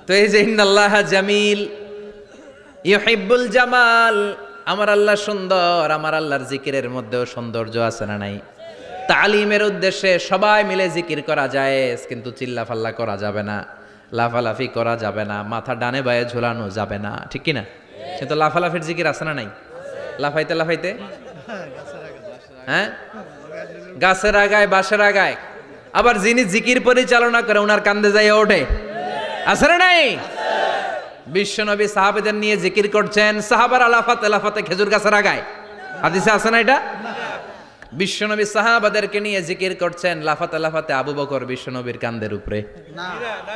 তো এই যে ইন্নাল্লাহা জামিল ইউহিব্বুল জামাল, আমার আল্লাহ সুন্দর, আমার আল্লাহর জিকিরের মধ্যেও সৌন্দর্য আছে না নাই? তালিমের উদ্দেশ্যে সবাই মিলে জিকির করা যায়, কিন্তু চিল্লাফাল্লা করা যাবে না, লাফালাফি করা যাবে না, মাথা ডানে বায়ে ঝুলানো যাবে না, ঠিক কিনা? কিন্তু লাফালাফির জিকির আছে না নাই? লাফাইতে লাফাইতে, হ্যাঁ, গাছের আগায় বাঁশের আগায়। আবার যিনি জিকির পরিচালনা করে ওনার কান্দে যাই ওঠে, আছে না নাই? বিশ্বনবী সাহাবাদের নিয়ে জিকির করছেন, সাহাবার লাফাতে লাফাতে খেজুর গাছের আগায়, হাদিসে আছে না এটা? বিশ্বনবী সাহাবাদেরকে নিয়ে জিকির করছেন, লাফাতে লাফাতে আবু বকর বিশ্বনবীর কান্দের উপরে,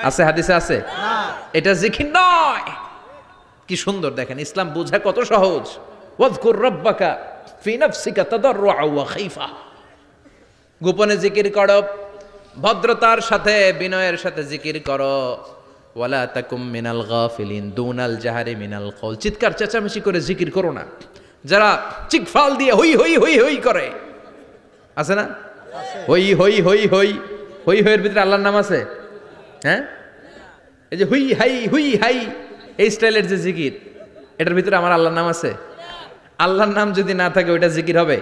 আছে হাদিসে আছে? এটা জিকির নয়। কি সুন্দর দেখেন, ইসলাম বোঝা কত সহজ। ওয়াজকুর রাব্বাকা ফি নাফসিকা তাদাররুআ ওয়া খাইফা, গোপনে জিকির করো, ভদ্রতার সাথে বিনয়ের সাথে জিকির করো। ওয়ালা তাকুম মিনাল গাফিলিন দুনাল জাহারি মিনাল কওল, চিৎকার চেঁচামেচি করে জিকির করো না। যারা চিকফাল দিয়ে হই হই হই হই করে, আছে না? হই হই হই হই হই হইয়ের ভিতরে আল্লাহর নাম আছে? হ্যাঁ, এই যে হুই হাই হুই হাই, এই স্টাইলের যে জিকির, এটার ভিতরে আমার আল্লাহর নাম আছে? আল্লাহর নাম যদি না থাকে ওইটা জিকির হবে?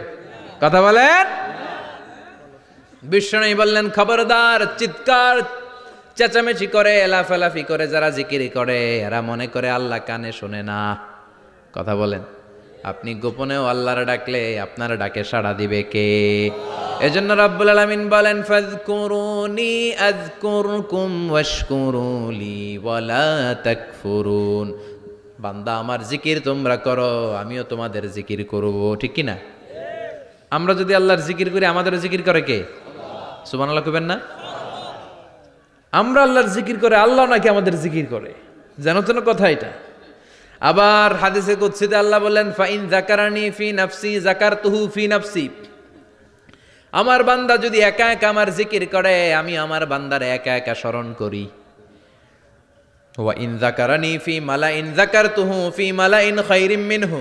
কথা বলেন। বিষ্ণু বললেন, খবরদার, চিৎকার চেঁচামেচি করে লাফালাফি করে যারা জিকিরি করে এরা মনে করে আল্লাহ কানে শোনে না। কথা বলেন। আপনি গোপনেও আল্লাহর ডাকলে আপনার ডাকে সাড়া দিবে কে? এজন্য রাব্বুল আলামিন বলেন, ফাযকুরুনি আযকুরকুম ওয়াশকুরুলি ওয়ালা তাকফুরুন। বান্দা, আমার জিকির তোমরা করো, আমিও তোমাদের জিকির করব, ঠিক কি না? আমরা যদি আল্লাহর জিকির করি, আমাদের জিকির করে কে? সুবহানাল্লাহ কইবেন না? আমরা আল্লাহর জিকির করে, আল্লাহ নাকি আমাদের জিকির করে, জানো তো না কথা এটা? আবার হাদিসে কুদসিতে আল্লাহ বলেন, ফাইন যাকারানি ফি নাফসি যাকারতুহু ফি নাফসি। আমার বান্দা যদি একা একা আমার জিকির করে, আমি আমার বান্দারে একা একা স্মরণ করি। ওয়া ইন যাকারানি ফি মালাইন যাকারতুহু ফি মালাইন খায়রিম মিনহু।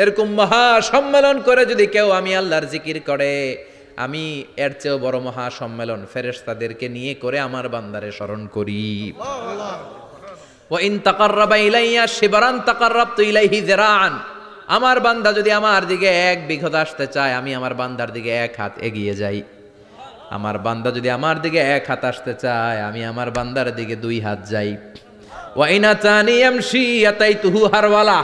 এরকম মহা সম্মেলন করে যদি কেউ আমি আল্লাহর জিকির করে, আমি এর চেয়েও বড় মহা সম্মেলন ফেরেশতাদেরকে নিয়ে করে আমার বান্দারে স্মরণ করি। ওয়া ইন তাকাররাবা ইলাইয়া শিবরান তাকাররাবতু ইলাইহি যিরাআন। আমার বান্দা যদি আমার দিকে এক বিঘত আসতে চায়, আমি আমার বান্দার দিকে এক হাত এগিয়ে যাই। আমার বান্দা যদি আমার দিকে এক হাত আসতে চায়, আমি আমার বান্দার দিকে দুই হাত যাই। ওয়া ইন আতানি ইয়ামশি আতাইতুহু হারওয়ালা।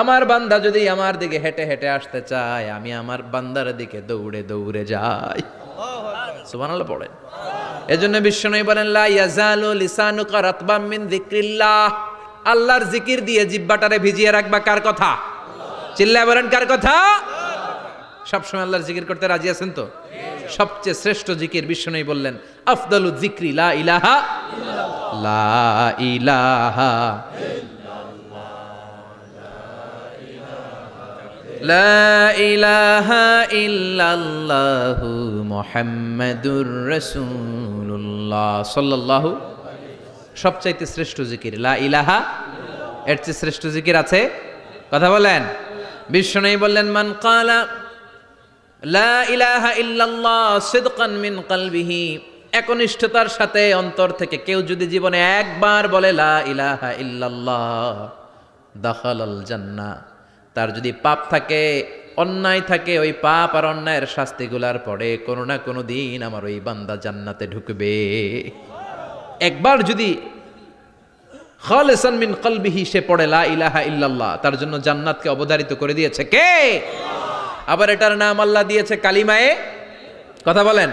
আমার বান্দা যদি আমার দিকে হেঁটে হেঁটে আসতে চায়, আমি আমার বান্দার দিকে দৌড়ে দৌড়ে যাই। সুবহানাল্লাহ পড়েন। এজন্য বিশ্বনবী বলেন, লা ইয়াজালু লিসানুকা রাতবাম মিন যিকরিল্লাহ। আল্লাহর জিকির দিয়ে জিহ্বাটারে ভিজিয়ে রাখবা। কার কথা? চিল্লায় বলেন, কার কথা? সবসময় আল্লাহর জিকির করতে রাজি আছেন তো? সবচেয়ে শ্রেষ্ঠ জিকির বিশ্বনবী বললেন, আফদালু যিকরি লা ইলাহা ইল্লাল্লাহ, লা ইলাহা লা ইলাহা ইল্লাল্লাহু মুহাম্মাদুর রাসূলুল্লাহ সাল্লাল্লাহু। সবচাইতে শ্রেষ্ঠ জিকির লা ইলাহা। এর চেয়ে শ্রেষ্ঠ জিকির আছে? কথা বলেন। বিশ্বনবী বললেন, মান ক্বালা লা ইলাহা ইল্লাল্লাহ সিদকান মিন কলবিহি, একনিষ্ঠতার সাথে অন্তর থেকে কেউ যদি জীবনে একবার বলে লা ইলাহা ইল্লাল্লাহ, দাখালাল জান্নাহ। তার যদি পাপ থাকে, অন্যায় থাকে, ওই পাপ আর অন্যায়ের শাস্তিগুলার পরে কোনো না কোনো দিন আমার ওই বান্দা জান্নাতে ঢুকবে। একবার যদি খালিসান মিন কলবিহি সে পড়ে লা ইলাহা ইল্লাল্লাহ, তার জন্য জান্নাতকে অবধারিত করে দিয়েছে কে? আবার এটার নাম আল্লাহ দিয়েছে কালিমায়ে। কথা বলেন।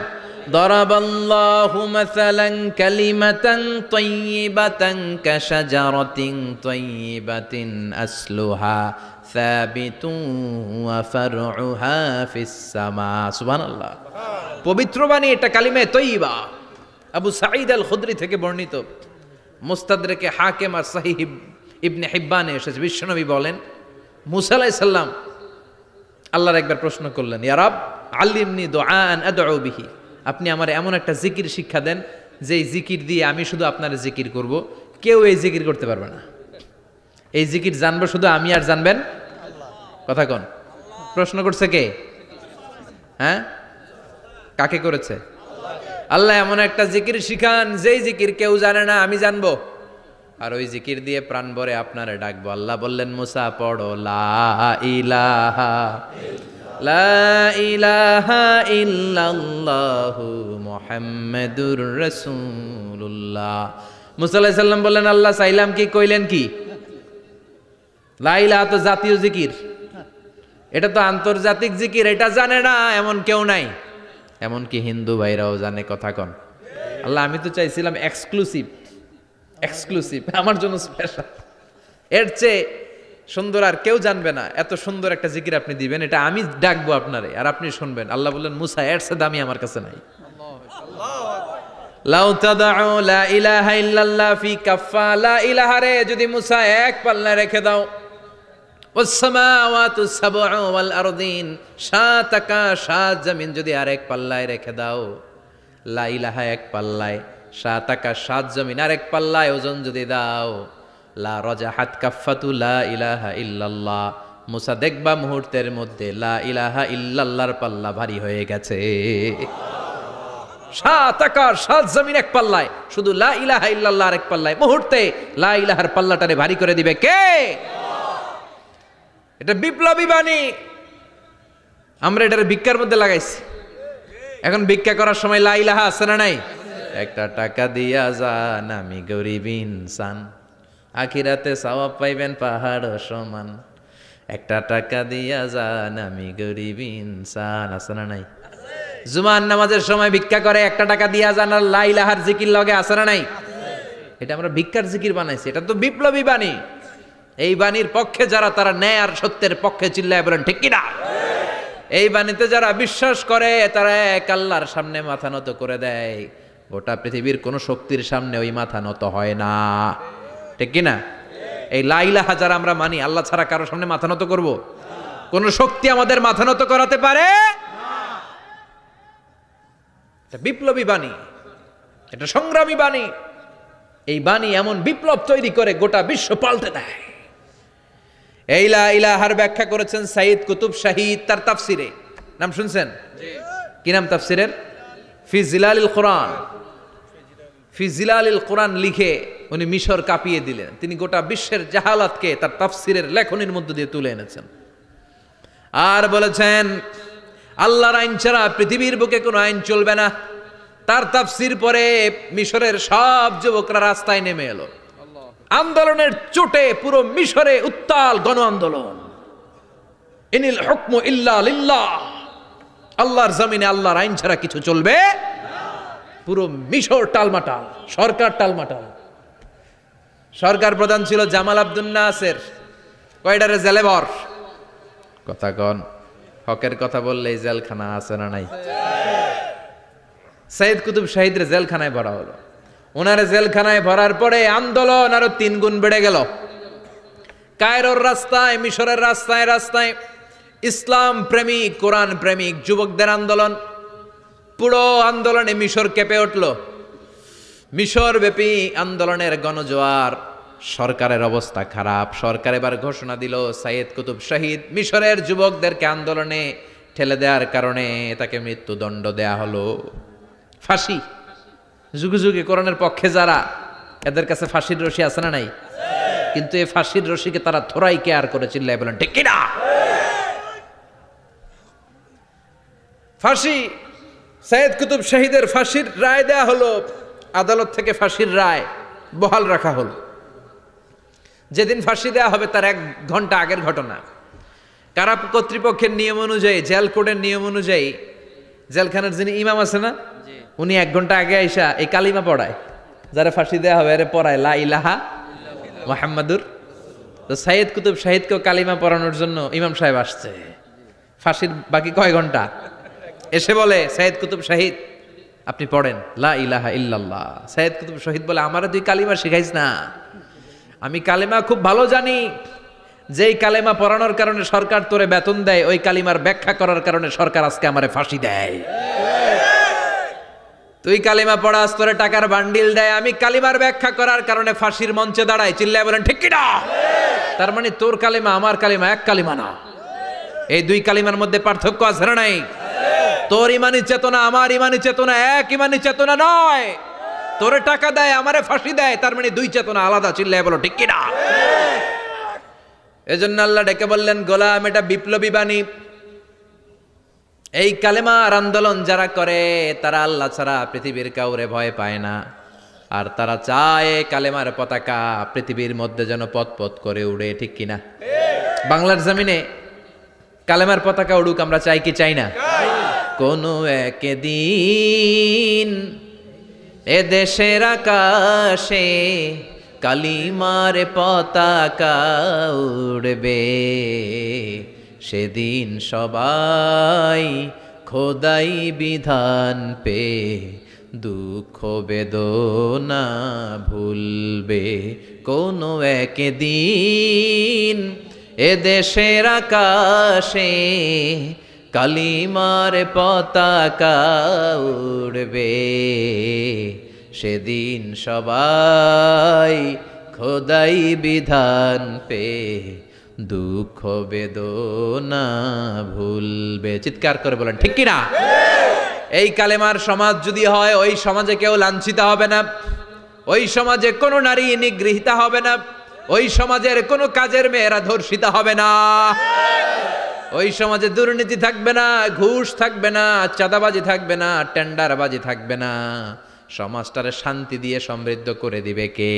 দরাবাল্লাহু মাসালান কালিমাতান তাইয়িবাতান কাশাজারাতিন তাইয়িবাতিন আসলুহা সাবিতুন ওয়া ফারউহা ফিস সামা। সুবহানাল্লাহ। পবিত্র বাণী এটা কালিমায়ে তাইয়িবা। আবু সাঈদ আল খুদরি থেকে বর্ণিত, মুস্তাদরেকে হাকিম আর সহিহ ইবনে হিব্বানে এসেছে। বিশ্বনবী বলেন, মুসা আলাইহিস সালাম আল্লাহর একবার প্রশ্ন করলেন, ইয়া রাব আল্লিমনি দুআআন আদউ বিহি, আপনি আমার এমন একটা জিকির শিক্ষা দেন যেই জিকির দিয়ে আমি শুধু আপনার জিকির করব, কেউ এই জিকির করতে পারবে না। এই জিকির জানবো শুধু আমি, আর জানবেন কথা কোন? প্রশ্ন করছে কে? হ্যাঁ, কাকে করেছে? আল্লাহ এমন একটা জিকির শিখান যেই জিকির কেউ জানে না, আমি জানবো, আর ওই জিকির দিয়ে প্রাণ ভরে আপনারে ডাকবো। আল্লাহ বললেন মুসা পড়ো লা ইলাহা লা ইলাহা ইল্লাল্লাহু মুহাম্মাদুর রাসূলুল্লাহ। মুসা আলাইহিস সালাম বললেন আল্লাহ চাইলাম কি, কইলেন কি? লা ইলাহা তো জাতীয় জিকির, এটা তো আন্তর্জাতিক জিকির, এটা জানে না এমন কেউ নাই, এমনকি হিন্দু ভাইরাও জানে কথা কন। আল্লাহ আমি তো চাইছিলাম এক্সক্লুসিভ, আমার জন্য স্পেশাল, এর চেয়ে সুন্দর আর কেউ জানবে না, এত সুন্দর একটা জিকির আপনি দিবেন, এটা আমি ডাকবো আপনারে আর আপনি শুনবেন। আল্লাহ বললেন মুসা এর চেয়ে দামি আমার কাছে নাই। লাউ তাদউ লা ইলাহা ইল্লাল্লাহ ফি কাফা, লা ইলাহা রে যদি মুসা এক পাল্লায় রেখে দাও, ওয়াস সামাওয়াতু সাবউ ওয়াল আরদিন, সাত আকাশ সাত জমিন যদি আরেক পাল্লায় রেখে দাও, লা ইলাহা এক পাল্লায়, সাত আকাশ সাত জমিন আরেক পাল্লায় ওজন যদি দাও, লা রাজাহাত কাফাতু লা ইলাহা ইল্লাল্লাহ, মুসা দেখবা মুহূর্তের মধ্যে লা ইলাহা ইল্লাল্লাহর পাল্লা ভারী হয়ে গেছে। সাত আকাশ সাত জমিন এক পাল্লায়, শুধু লা ইলাহা ইল্লাল্লাহ আরেক পাল্লায়, মুহূর্তে লা ইলাহার পাল্লাটারে ভারী করে দিবে কে? এটা বিপ্লবী বাণী। আমরা এটার ভিক্ষার মধ্যে লাগাইছি, এখন ভিক্ষা করার সময় লা ইলাহা আছে না নাই? একটা টাকা দিয়া যান আমি গরিব ইনসান, আখিরাতে সওয়াব পাইবেন পাহাড় সমান, একটা টাকা দিয়া যান আমি গরিব ইনসান, আছে না নাই? জুমার নামাজের সময় ভিক্ষা করে একটা টাকা দিয়া যান, আর লা ইলাহার জিকির লগে আছে না নাই? এটা আমরা ভিক্ষার জিকির বানাইছি, এটা তো বিপ্লবী বাণী। এই বাণীর পক্ষে যারা, তারা ন্যায় আর সত্যের পক্ষে চিল্লায় বলেন ঠিক কিনা? এই বাণীতে যারা বিশ্বাস করে তারা এক আল্লাহর সামনে মাথা নত করে দেয়, গোটা পৃথিবীর কোন শক্তির সামনে ওই মাথা নত হয় না, ঠিক কিনা? এই লা ইলাহা যারা আমরা মানি, আল্লাহ ছাড়া কারো সামনে মাথা নত করব? কোন শক্তি আমাদের মাথা নত করাতে পারে? এটা বিপ্লবী বাণী, এটা সংগ্রামী বাণী। এই বাণী এমন বিপ্লব তৈরি করে গোটা বিশ্ব পাল্টে দেয়। এই লা ইলাহার ব্যাখ্যা করেছেন সাইয়্যিদ কুতুব শাহীদ তার তাফসিরে, নাম শুনছেন? কি নাম তাফসিরের? ফি জিলালিল কোরআন। ফি জিলালিল কোরআন লিখে উনি মিশর কাঁপিয়ে দিলেন। তিনি গোটা বিশ্বের জাহালাতকে তার তাফসিরের লেখনীর মধ্য দিয়ে তুলে এনেছেন। আর বলেছেন আল্লাহর আইন ছাড়া পৃথিবীর বুকে কোনো আইন চলবে না। তার তাফসির পরে মিশরের সব যুবকরা রাস্তায় নেমে এলো। আন্দোলনের চোটে পুরো মিশরে উত্তাল গণ আন্দোলন। ইনিল হুকমু ইল্লা লিল্লাহ, আল্লাহর জমিনে আল্লাহর আইন ছাড়া কিছু চলবে না। পুরো মিশর টালমাটাল, সরকার টালমাটাল। সরকার প্রধান ছিল জামাল আব্দুল নাসের, কয়ডারে জেলে ভর। কথা কন, হকের কথা বললেই জেলখানা আছে না নাই? সাইয়্যিদ কুতুব শাহীদের জেলখানায় ভরা হলো। ওনারে জেলখানায় ভরার পরে আন্দোলন আরো 3 গুণ বেড়ে গেল। কায়রোর রাস্তায়, মিশরের রাস্তায় রাস্তায় ইসলাম প্রেমিক, কোরআন প্রেমিক যুবকদের আন্দোলন। পুরো আন্দোলনে মিশর কেঁপে উঠল। মিশর ব্যাপী আন্দোলনের গণজোয়ার। সরকারের অবস্থা খারাপ। সরকার এবার ঘোষণা দিল সাইয়্যিদ কুতুব শাহীদ মিশরের যুবকদেরকে আন্দোলনে ঠেলে দেওয়ার কারণে তাকে মৃত্যুদণ্ড দেয়া হলো, ফাঁসি। যুগে যুগে কোরআনের পক্ষে যারা, এদের কাছে ফাঁসির রশি আছে না নাই? কিন্তু এই ফাঁসির রশিকে তারা থোড়াই কেয়ার করে চিল্লায় বলেন ঠিক কিনা? ফাঁসি, সাইয়্যিদ কুতুব শাহীদের ফাঁসির রায় দেয়া হলো। আদালত থেকে ফাঁসির রায় বহাল রাখা হলো। যেদিন ফাঁসি দেওয়া হবে তার 1 ঘন্টা আগের ঘটনা। কারা কর্তৃপক্ষের নিয়ম অনুযায়ী, জেল কোডের নিয়ম অনুযায়ী জেলখানার যিনি ইমাম আছে না, উনি 1 ঘন্টা আগে আইসা এই কালিমা পড়ায়, যারা ফাঁসি দেওয়া হবে এর পড়ায় লা ইলাহা মুহাম্মাদুর। তো সাইয়্যিদ কুতুব শাহীদকেও কালিমা পড়ানোর জন্য ইমাম সাহেব আসছে। ফাঁসির বাকি কয় ঘন্টা, এসে বলে সাইয়্যিদ কুতুব শাহীদ আপনি পড়েন লা ইলাহা ইল্লাল্লাহ। সাইয়্যিদ কুতুব শাহীদ বলে আমারে তুই কালিমা শিখাইস না, আমি কালেমা খুব ভালো জানি। যেই কালেমা পড়ানোর কারণে সরকার তোরে বেতন দেয়, ওই কালিমার ব্যাখ্যা করার কারণে সরকার আজকে আমারে ফাঁসি দেয়। তুই কালিমা পড়াস, তোরে টাকার বান্ডিল দেয়, আমি কালিমার ব্যাখ্যা করার কারণে ফাঁসির মঞ্চে দাঁড়াই। চিল্লায় বলেন ঠিক কিনা? তার মানে তোর কালিমা আমার কালিমা এক কালিমা না, এই দুই কালিমার মধ্যে পার্থক্য আছে না নাই? তোর ইমানি চেতনা আমার ইমানি চেতনা এক ইমানি চেতনা নয়। তোরে টাকা দেয় আমারে ফাঁসি দেয়, তার মানে দুই চেতনা আলাদা। চিল্লায় বলো ঠিক কিনা? এজন্য আল্লাহ ডেকে বললেন, গোলাম এটা বিপ্লবী বাণী। এই কালেমার আন্দোলন যারা করে তারা আল্লাহ ছাড়া পৃথিবীর কাউরে ভয় পায় না, আর তারা চায় কালেমার পতাকা পৃথিবীর মধ্যে যেন পথ পথ করে উড়ে। ঠিক কিনা? বাংলার জমিনে কালেমার পতাকা উড়ুক, আমরা চাই কি চাই না? কোনো একদিন এ দেশের আকাশে কালিমার পতাকা উড়বে, সেদিন সবাই খোদাই বিধান পে দুঃখ বেদনা ভুলবে। কোনো একদিন এ দেশের আকাশে কালিমার পতাকা উড়বে, সেদিন সবাই খোদাই বিধান পে দুঃখ বেদনা ভুলবে। চিৎকার করে বলেন ঠিক কিনা? এই কালেমার সমাজ যদি হয়, ওই সমাজে কেউ লাঞ্ছিত হবে না, ওই সমাজে কোনো নারী নিগৃহীতা হবে না, ওই সমাজের কোনো কাজের মেয়েরা ধর্ষিতা হবে না, ওই সমাজে দুর্নীতি থাকবে না, ঘুষ থাকবে না, চাঁদাবাজি থাকবে না, টেন্ডারবাজি থাকবে না। সমাজটারে শান্তি দিয়ে সমৃদ্ধ করে দিবে কে?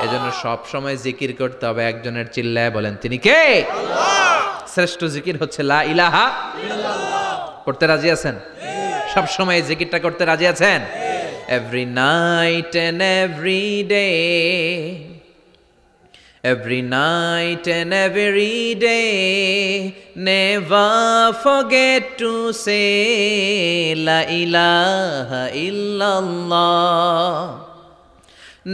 এজন্য সব সময় জিকির করতে হবে একজনের। চিল্লায় বলেন তিনি কে? শ্রেষ্ঠ জিকির হচ্ছে লা ইলাহা ইল্লাল্লাহ। করতে রাজি আছেন? সব সময় জিকিরটা করতে রাজি আছেন? Every night and every day, every night and every day, never forget to say la ilaha illallah,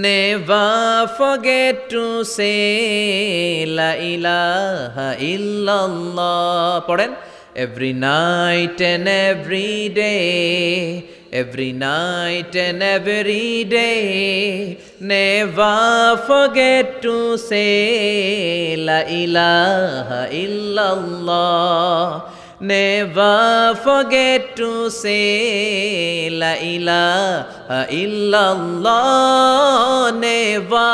never forget to say la ilaha illallah. পড়েন, every night and every day, every night and every day, never forget to say la ilaha illallah, never forget to say la ilaha illallah, never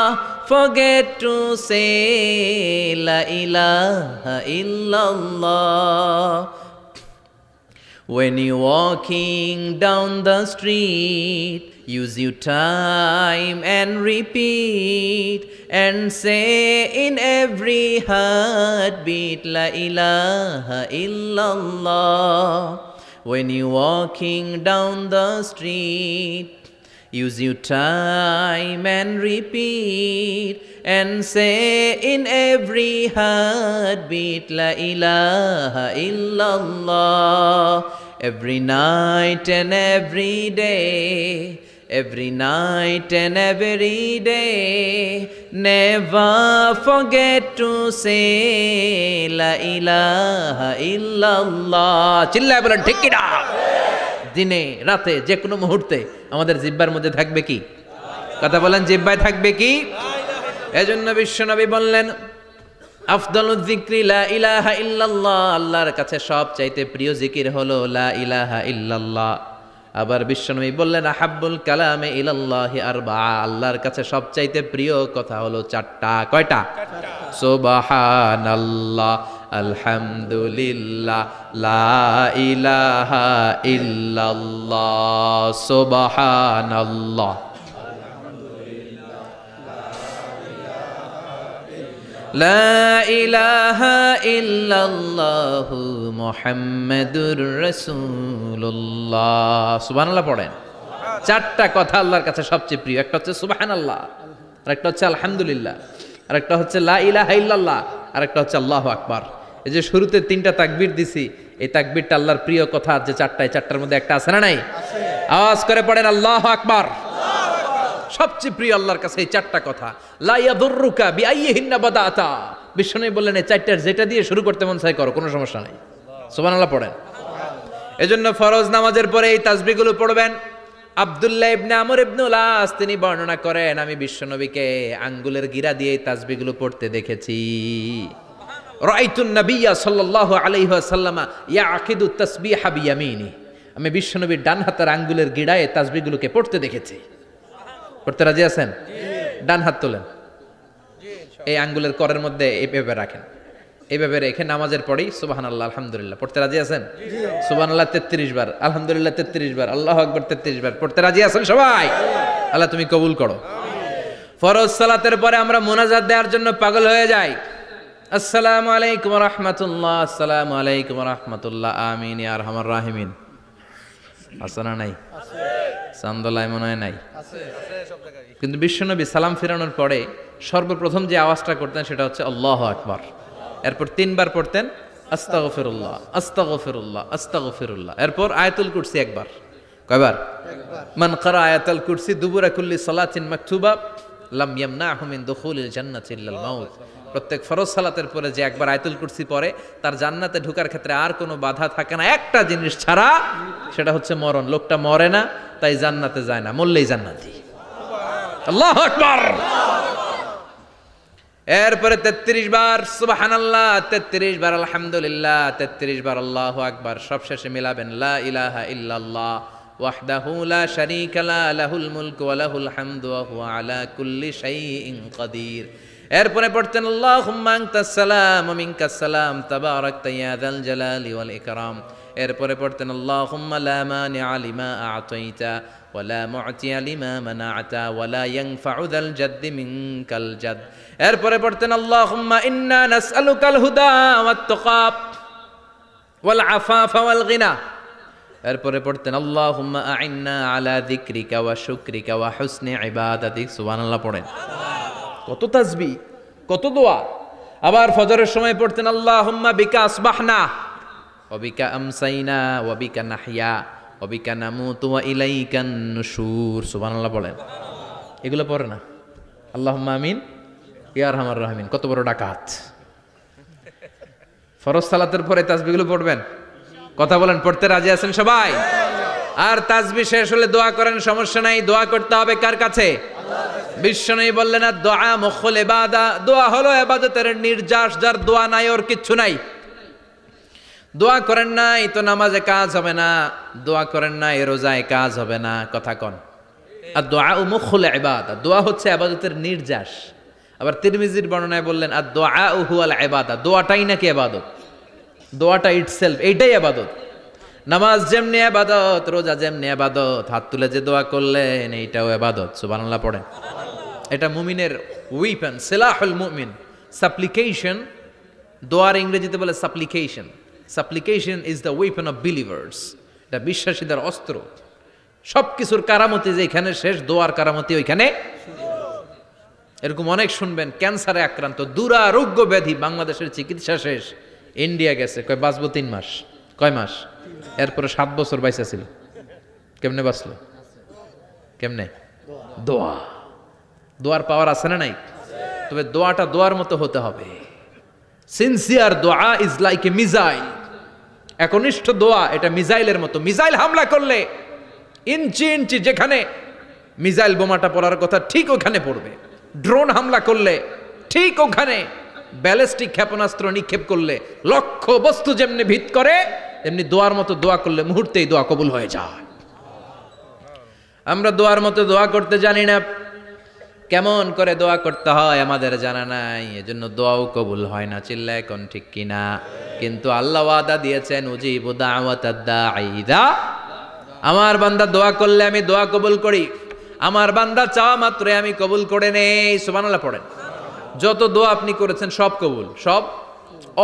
forget to say la ilaha illallah. When you're walking down the street, use your time and repeat and say in every heartbeat la ilaha illallah. When you're walking down the street, use your time and repeat and say in every heartbeat la ilaha illallah. Every night and every day, every night and every day, never forget to say la ilaha illallah. চিল্লায় বলেন ঠিক কিনা? দিনে রাতে যে কোনো মুহূর্তে আমাদের জিহ্বার মধ্যে থাকবে কি? কথা বলেন, জিহ্বায় থাকবে কি? এজন্য বিশ্বনবী বললেন, আফদালুয যিকরি লা ইলাহা ইল্লাল্লাহ, আল্লাহর কাছে সবচাইতে প্রিয় জিকির হলো লা ইলাহা ইল্লাল্লাহ। আবার বিশ্বনবী বললেন, আহাব্বুল কালামে ইলাল্লাহি আরবাআ, আল্লাহর কাছে সবচাইতে প্রিয় কথা হলো চারটা। কয়টা? সুবহানাল্লাহ, আলহামদুলিল্লাহ, লা ইলাহা ইল্লাল্লাহ। সুবহানাল্লাহ, লা ইলাহা ইল্লাল্লাহু মুহাম্মাদুর রাসূলুল্লাহ। সুবহানাল্লাহ পড়েন। চারটা কথা আল্লাহর কাছে সবচেয়ে প্রিয়। একটা হচ্ছে সুবহানাল্লাহ, আরেকটা হচ্ছে আলহামদুলিল্লাহ, আরেকটা হচ্ছে লা ইলাহা ইল্লাল্লাহ, আরেকটা হচ্ছে আল্লাহু আকবার। এই যে শুরুতে তিনটা তাকবীর দিছি, এই তাকবীরটা আল্লাহর প্রিয় কথা যে চারটায়, চারটার মধ্যে একটা আছে না নাই? আওয়াজ করে পড়েন আল্লাহু আকবার। সবচেয়ে প্রিয় আল্লাহর কাছে এই চারটা কথা। লা ইয়াদুররুকা বিআইয়িহিন্না বাদাতা, বিষ্ণু বললেন এই চারটার যেটা দিয়ে শুরু করতে মন চাই করো, কোনো সমস্যা নাই। সুবহানাল্লাহ পড়েন। এজন্য ফরজ নামাজের পরে এই তাসবিহগুলো পড়বেন। আব্দুল্লাহ ইবনে আমর ইবনে উলাস তিনি বর্ণনা করেন, আমি বিশ্বনবীকে আঙ্গুলের গিরা দিয়ে তাসবিহগুলো পড়তে দেখেছি। রাআইতুন নাবিয়্যা সাল্লাল্লাহু আলাইহি ওয়াসাল্লাম ইয়াকিদু তাসবিহা বিয়ামিনি, আমি বিশ্বনবীর ডান হাতের আঙ্গুলের গিরায় তাসবিহগুলোকে পড়তে দেখেছি। পড়তে রাজি আছেন? ডান হাত তোলেন, এই আঙ্গুলের করের মধ্যে এইভাবে রাখেন, এইভাবে রেখে নামাজের পরেই সুবহানাল্লাহ আলহামদুলিল্লাহ পড়তে রাজি আছেন? সুবহানাল্লাহ 33 বার, আলহামদুলিল্লাহ 33 বার, আল্লাহু আকবার 33 বার পড়তে রাজি আছেন সবাই? আল্লাহ তুমি কবুল করো। ফরজ সালাতের পরে আমরা মুনাজাত দেওয়ার জন্য পাগল হয়ে যাই। আসসালামু আলাইকুম ওয়া রাহমাতুল্লাহ, আসসালামু আলাইকুম ওয়া রাহমাতুল্লাহ, আমিন ইয়া আরহামার রাহিমিন। আছে না নাই? চান্দলায় মনে হয় নাই। কিন্তু বিশ্বনবী সালাম ফিরানোর পরে সর্বপ্রথম যে আওয়াজটা করতেন সেটা হচ্ছে আল্লাহু আকবার। এরপর 3 বার পড়তেন আস্তাগফিরুল্লাহ আস্তাগফিরুল্লাহ আস্তাগফিরুল্লাহ। এরপর আয়াতুল কুরসি একবার। কয়বার? মান ক্বারা আয়াতুল কুরসি দুবুরা কুল্লি সালাতিন মাকতুবা লাম ইয়ামনাহু মিন দুখুলিল জান্নাতি ইল্লাল মাউত। প্রত্যেক ফরজ সালাতের পরে যে একবার আয়াতুল কুরসি পড়ে তার জান্নাতে ঢোকার ক্ষেত্রে আর কোনো বাধা থাকে না, একটা জিনিস ছাড়া, সেটা হচ্ছে মরণ। লোকটা মরে না তাই জান্নাতে যায় না, মরলেই জান্নাতি। আল্লাহু আকবার। এরপরে 33 বার সুবহানাল্লাহ, 33 বার আলহামদুলিল্লাহ, 33 বার আল্লাহু আকবার। সবশেষে মিলাবেন লা ইলাহা ইল্লাল্লাহ ওয়াহদাহু লা শারীকা লা লাহুল মুলকু ওয়া লাহুল হামদু ওয়া হুয়া আলা কুল্লি শাইইন কাদির। এরপরে পড়তেন আল্লাহুম্মা আনতাস সালাম ওয়া মিনকাস সালাম তাবারাকতা ইয়া যাল জালালি ওয়াল ইকরাম। এরপরে পড়তেন আল্লাহুম্মা লা মানিআ লিমা আ'তাইতা ওয়া লা মু'তিয়া লিমা মানা'তা ওয়া লা ইয়ানফা'ু যাল জাদ্দি মিনকাল জাদ। এরপরে পড়তেন আল্লাহুম্মা ইন্না নাসআলুকাল হুদা ওয়াত তুকা ওয়াল আফাফা ওয়াল গিনা। এরপরে পড়তেন আল্লাহুম্মা আ'ইন্না আলা যিকরিকা ওয়া শুকরিকা ওয়া হুসনি ইবাদাতিক। সুবহানাল্লাহ পড়েন। কত তাসবিহ, কত দোয়া। আবার ফজরের সময় পড়তেন আল্লাহুম্মা বিকা আসবাহনা ওয়া বিকা আমসাইনা ওয়া বিকা নাহইয়া ওয়া বিকা নামুতু ওয়া ইলাইকান নুশুর। সুবহানাল্লাহ পড়েন। এগুলো পড়ে না? আল্লাহুম্মা আমিন ইয়া আরহামার রাহিমিন। কত বড় ডাকাত। ফরজ সালাতের পরে তাসবিহগুলো পড়বেন? কথা বলেন, পড়তে রাজি আছেন সবাই? আর তাসবিহ শেষ হলে দোয়া করেন, সমস্যা নাই। দোয়া করতে হবে কার কাছে? বিশ্বনবী বললেন না দোয়া মুখুল ইবাদা, দোয়া হলো ইবাদতের নির্যাস। যার দোয়া নাই ওর কিচ্ছু নাই। দোয়া করেন নাই তো নামাজে কাজ হবে না, দোয়া করেন নাই রোজায় কাজ হবে না। কথা কন। আর দোয়া মুখুল ইবাদা, দোয়া হচ্ছে ইবাদতের নির্যাস। আবার তিরমিজির বর্ণনায় বললেন আর দোয়া হুয়াল ইবাদা, দোয়াটাই নাকি ইবাদত। দোয়াটা ইটসেলফ, এইটাই ইবাদত। নামাজ যেমনি ইবাদত, রোজা যেমনি ইবাদত, হাত তুলে যে দোয়া করলেন এইটাও ইবাদত। সুবহানাল্লাহ পড়েন। এটা মুমিনের উইপন, সিলাহুল মুমিন। সাপ্লিকেশন, দোয়ার ইংরেজিতে বলে সাপ্লিকেশন। সাপ্লিকেশন is the weapon of believers. এটা বিশ্বাসীদের অস্ত্র। সব কিছুর কারামতি যেখানে শেষ, দোয়ার কারামতি ওইখানে। এরকম অনেক শুনবেন ক্যান্সারে আক্রান্ত, দুরারোগ্য ব্যাধি, বাংলাদেশের চিকিৎসা শেষ, ইন্ডিয়া গেছে, কয় বাঁচবো 3 মাস। কয় মাস? এরপরে 7 বছর বাইসা ছিল। কেমনে বাঁচলো? কেমনে? দোয়া। দোয়ার পাওয়ার আছে না নাই? তবে দোয়াটা দোয়ার মতো হতে হবে। সিনসিয়ার দোয়া ইজ লাইক এ মিসাইল। একনিষ্ঠ দোয়া এটা মিসাইলের মতো। মিসাইল হামলা করলে ইঞ্চি ইঞ্চি যেখানে মিসাইল বোমাটা পড়ার কথা ঠিক ওখানে পড়বে। ড্রোন হামলা করলে ঠিক ওখানে, ব্যালিস্টিক ক্ষেপণাস্ত্র নিক্ষেপ করলে লক্ষ্য বস্তু যেমনি ভিত করে, তেমনি দোয়ার মতো দোয়া করলে মুহূর্তেই দোয়া কবুল হয়ে যায়। আমরা দোয়ার মতো দোয়া করতে জানি না। কেমন করে দোয়া করতে হয় আমাদের জানা নাই, এজন্য দোয়াও কবুল হয় না। চিল্লায় কোন ঠিক কিনা? কিন্তু আল্লাহ ওয়াদা দিয়েছেন উজিবু দাওয়াতাদ দাঈ ইযা, আমার বান্দা দোয়া করলে আমি দোয়া কবুল করি। আমার বান্দা চাওয়া মাত্র আমি কবুল করে নেই। সুবহানাল্লাহ পড়েন। যত দোয়া আপনি করেছেন সব কবুল, সব।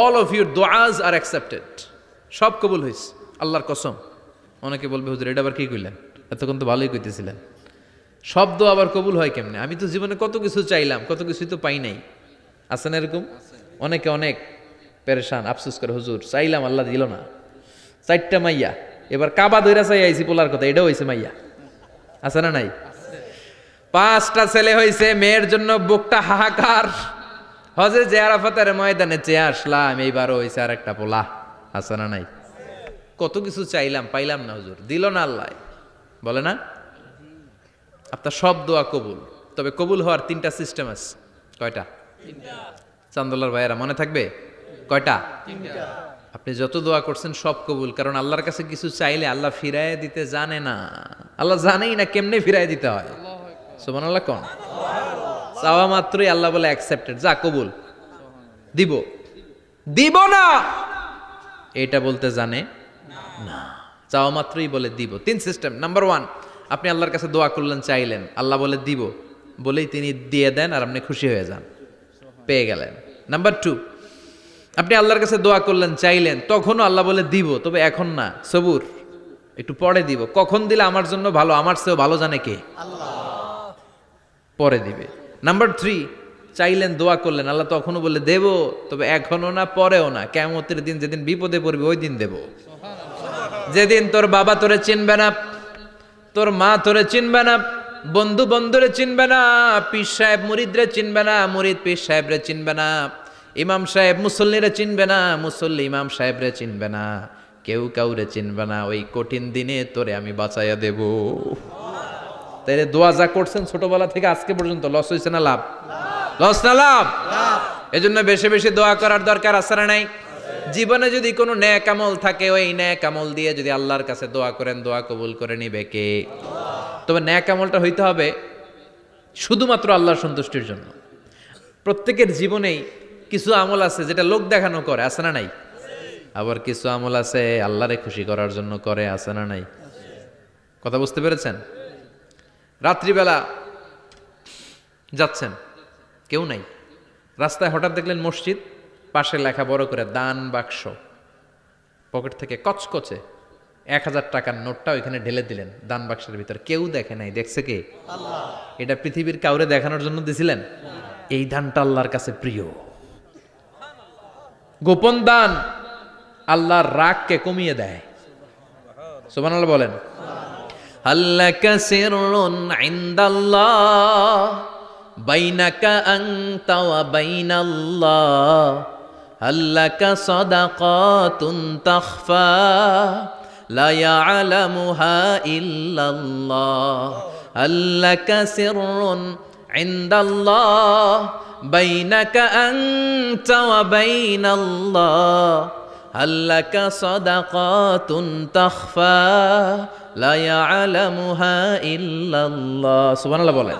All of your duas are accepted. সব কবুল হয়েছে আল্লাহর কসম। অনেকে বলবে হুজুর এটা আবার কি কইলেন, এতক্ষণ তো ভালোই কইতেছিলেন। সব দোয়া আবার কবুল হয় কেমনে? আমি তো জীবনে কত কিছু চাইলাম, কত কিছুই তো পাই নাই। আছে না এরকম? অনেকে অনেক পেরেশান, আফসোস করে হুজুর চাইলাম আল্লাহ দিল না। 4টা মাইয়া, এবার কাবা ধইরা চাই আইছি পোলার কথা, এটাও হয়েছে মাইয়া। আছে না নাই? 5টা ছেলে হয়েছে, মেয়ের জন্য বুকটা হাহাকার। হজে যে আরাফাতের ময়দানে চেয়ে আসলাম, এইবারও হয়েছে আর একটা পোলা। আছে না নাই? কত কিছু চাইলাম, পাইলাম না হুজুর, দিল না আল্লাহ। বলে না? আপনার সব দোয়া কবুল। তবে কবুল হওয়ার 3টা সিস্টেম আছে। কয়টা? চান্দোলার ভাইয়েরা মনে থাকবে? কয়টা? আপনি যত দোয়া করছেন সব কবুল, কারণ আল্লাহর কাছে কিছু চাইলে আল্লাহ ফিরায় দিতে জানে না। আল্লাহ জানেই না কেমনে ফিরায় দিতে হয়। সুবহানাল্লাহ কোন? চাওয়া মাত্রই আল্লাহ বলে অ্যাকসেপ্টেড, যা কবুল, দিব দিব না এটা বলতে জানে না, চাওয়া মাত্রই বলে দিব। 3 সিস্টেম। নাম্বার 1, আপনি আল্লাহর কাছে দোয়া করলেন, চাইলেন, আল্লাহ বলে দিব, বলেই তিনি দিয়ে দেন আর আপনি খুশি হয়ে যান, পেয়ে গেলেন। নাম্বার 2, আপনি আল্লাহর কাছে দোয়া করলেন, চাইলেন, তখনও আল্লাহ বলে দিব, তবে এখন না, সবুর, একটু পরে দিব। কখন দিলে আমার জন্য ভালো, আমার চেয়েও ভালো জানে কে? আল্লাহ, পরে দিবে। নাম্বার 3, চাইলেন, দোয়া করলেন, আল্লাহ তখনও বলে দেব, তবে এখনো না, পরেও না, কিয়ামতের দিন যেদিন বিপদে পড়বি ওই দিন দেব। যেদিন তোর বাবা তোরে চিনবে না, তোর মা তোরে চিনবে না, বন্ধু বন্ধুরে চিনবে না, পীর সাহেব মুরিদরে চিনবে না, মুরিদ পীর সাহেবরে চিনবে না, ইমাম সাহেব মুসল্লিরে চিনবে না, মুসল্লি ইমাম সাহেবরে চিনবে না, কেউ কাউরে চিনবে না। ওই কঠিন দিনে তোরে আমি বাঁচাইয়া দেব। তাইলে দোয়া যা করছেন ছোটবেলা থেকে আজকে পর্যন্ত, লস হয়েছে না লাভ? লস না লাভ? এজন্য বেশি বেশি দোয়া করার দরকার আছে না নাই? জীবনে যদি কোনো নেক আমল থাকে, ওই নেক আমল দিয়ে যদি আল্লাহর কাছে দোয়া করেন, দোয়া কবুল করে নিবে কে? তবে নেক আমলটা হইতে হবে শুধুমাত্র আল্লাহর সন্তুষ্টির জন্য। প্রত্যেকের জীবনেই কিছু আমল আছে যেটা লোক দেখানো করে, আছে না নাই? আবার কিছু আমল আছে আল্লাহরে খুশি করার জন্য করে, আছে না নাই? কথা বুঝতে পেরেছেন? রাত্রিবেলা যাচ্ছেন, কেউ নাই, রাস্তায় হঠাৎ দেখলেন মসজিদ, পাশে লেখা বড় করে দান বাক্স, পকেট থেকে কচকচে 1000 টাকার নোটটা ওইখানে ঢেলে দিলেন দান বাক্সের ভিতর। কেউ দেখে নাই, দেখছে কে? আল্লাহ। এটা পৃথিবীর কাউরে দেখানোর জন্য দিছিলেন? এই দানটা আল্লাহর কাছে প্রিয়। গোপন দান আল্লাহর রাগকে কমিয়ে দেয়। সুবহানাল্লাহ বলেন। আল্লাকা সিররুন ইনদাল্লাহ বাইনাকা আনতা ওয়া বাইনাল্লাহ, আল্লাকা সাদাকাতুন তাখফা লা ইয়ালামুহা ইল্লাল্লাহ, আল্লাকা সিররুন ইনদাল্লাহ বাইনাকা আনতা ওয়া বাইনাল্লাহ, আল্লাকা সাদাকাতুন তাখফা লা ইয়ালামুহা ইল্লাল্লাহ। সুবহানাল্লাহ বলেন।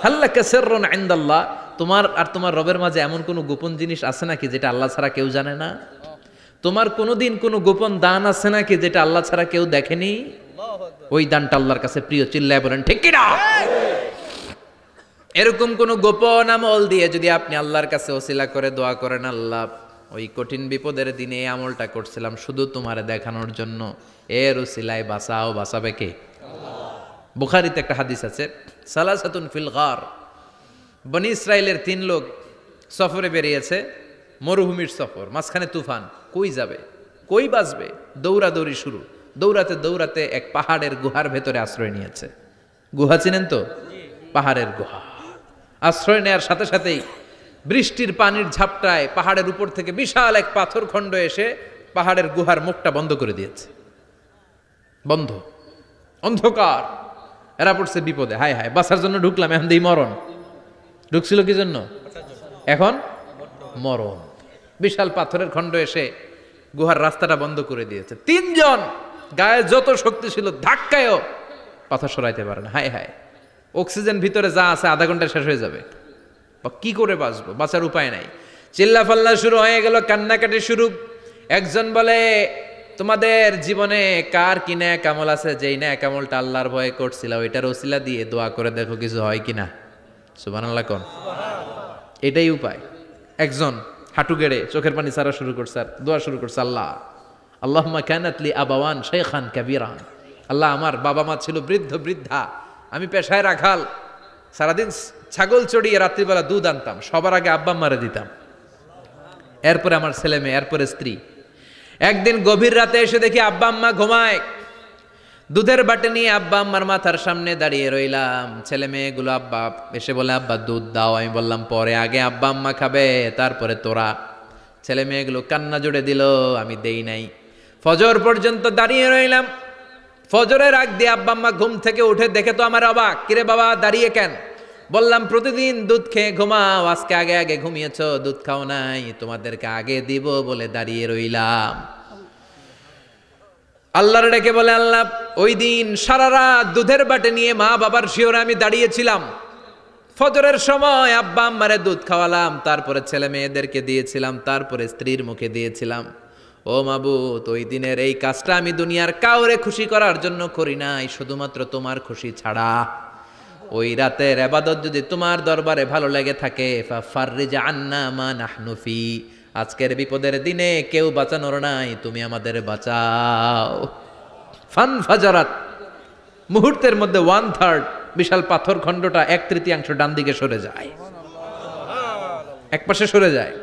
আল্লাকা সিররুন ইনদাল্লাহ, তোমার আর তোমার রবের মাঝে এমন কোনো গোপন জিনিস আছে নাকি যেটা আল্লাহ ছাড়া কেউ জানে না? তোমার কোনোদিন কোনো গোপন দান আছে নাকি যেটা আল্লাহ ছাড়া কেউ দেখেনি? ওই দানটা আল্লাহর কাছে প্রিয়। চিল্লায় বলেন ঠিক কি না? এরকম কোন গোপন আমল দিয়ে যদি আপনি আল্লাহর কাছে ওসিলা করে দোয়া করেন, আল্লাহ ওই কঠিন বিপদের দিনে এই আমলটা করছিলাম শুধু তোমারে দেখানোর জন্য, এর ওসিলায় বাঁচাও, বাঁচাবে কে? আল্লাহ। বুখারীতে একটা হাদিস আছে, সালাসাতুন ফিল গার, বনি ইসরাইলের 3 লোক সফরে বেরিয়েছে, মরুভূমির সফর, মাঝখানে তুফান, কই যাবে, কই বাঁচবে, দৌড়াদৌড়ি শুরু, দৌড়াতে দৌড়াতে এক পাহাড়ের গুহার ভেতরে আশ্রয় নিয়েছে। গুহা চিনেন তো? পাহাড়ের গুহা। আশ্রয় নেয়ার সাথে সাথেই বৃষ্টির পানির ঝাপটায় পাহাড়ের উপর থেকে বিশাল এক পাথর খণ্ড এসে পাহাড়ের গুহার মুখটা বন্ধ করে দিয়েছে। বন্ধ, অন্ধকার, এরা পড়ছে বিপদে। হায় হায়, বাঁচার জন্য ঢুকলাম, এখন দিই মরণ। ঢুকছিল কি জন্য? এখন মরণ। বিশাল পাথরের খণ্ড এসে গুহার রাস্তাটা বন্ধ করে দিয়েছে। 3 জন গায়ে যত শক্তি ছিল ধাক্কায়ও পাথর সরাইতে পারে না। হায় হায়, অক্সিজেন ভিতরে যা আছে আধা ঘন্টায় শেষ হয়ে যাবে, বা কি করে বাঁচবো, বাঁচার উপায় নাই। চিল্লা ফাল্লা শুরু হয়ে গেল, কান্নাকাটি শুরু। একজন বলে, তোমাদের জীবনে কার কি নেক আমল আছে, যেই নেক আমলটা আল্লাহর ভয়ে করছিল, ওইটার ওসিলা দিয়ে দোয়া করে দেখো কিছু হয় কিনা। সুবহানাল্লাহ কোন? এটাই উপায়। একজন হাঁটু গেড়ে চোখের পানি ছাড়া শুরু করছে, আর দোয়া শুরু করছে, আল্লাহ আল্লাহুম্মা কানাত লি আবাওয়ান শাইখান কাবীরান, আল্লাহ আমার বাবা মা ছিল বৃদ্ধ বৃদ্ধা, আমি পেশায় রাখাল, সারাদিন ছাগল চড়িয়ে রাত্রিবেলা দুধ আনতাম, সবার আগে আব্বা আম্মারে দিতাম, এরপরে আমার ছেলে মেয়ে, এরপরে স্ত্রী। একদিন গভীর রাতে এসে দেখি আব্বা আম্মা ঘুমায়, দুধের বাটি নিয়ে আব্বা আম্মার মাথার সামনে দাঁড়িয়ে রইলাম। ছেলে মেয়েগুলো আব্বা এসে বলে, আব্বা দুধ দাও। আমি বললাম পরে, আগে আব্বা আম্মা খাবে, তারপরে তোরা। ছেলে মেয়েগুলো কান্না জুড়ে দিল, আমি দেই নাই। ফজর পর্যন্ত দাঁড়িয়ে রইলাম। ফজরের আগ দিয়ে আব্বা আম্মা ঘুম থেকে উঠে দেখে তো আমার অবাক, কিরে বাবা দাঁড়িয়ে কেন? বললাম প্রতিদিন দুধ খেয়ে ঘুমাও, আজকে আগে আগে ঘুমিয়েছো, দুধ খাও নাই, তোমাদেরকে আগে দিব বলে দাঁড়িয়ে রইলাম। আল্লাহর ডেকে বলে, আল্লাহ ওই দিন সারা রাত দুধের বাটে নিয়ে মা বাবার শিওরে আমি দাঁড়িয়েছিলাম, ফজরের সময় আব্বা আম্মারে দুধ খাওয়ালাম, তারপরে ছেলে মেয়েদেরকে দিয়েছিলাম, তারপরে স্ত্রীর মুখে দিয়েছিলাম। ও মাবুদ, ওই দিনের এই কাজটা আমি দুনিয়ার কাউরে খুশি করার জন্য করি নাই, শুধুমাত্র তোমার খুশি ছাড়া। ওই রাতের ইবাদত যদি তোমার দরবারে ভালো লেগে থাকে, ফাফাররিজ আন্না মা নাহনু ফি, আজকের বিপদের দিনে কেউ বাঁচানোর নাই, তুমি আমাদের বাঁচাও। ফানফাজারাত, মুহূর্তের মধ্যে 1/3 বিশাল পাথর খণ্ডটা 1/3 ডান দিকে সরে যায়, এক পাশে সরে যায়।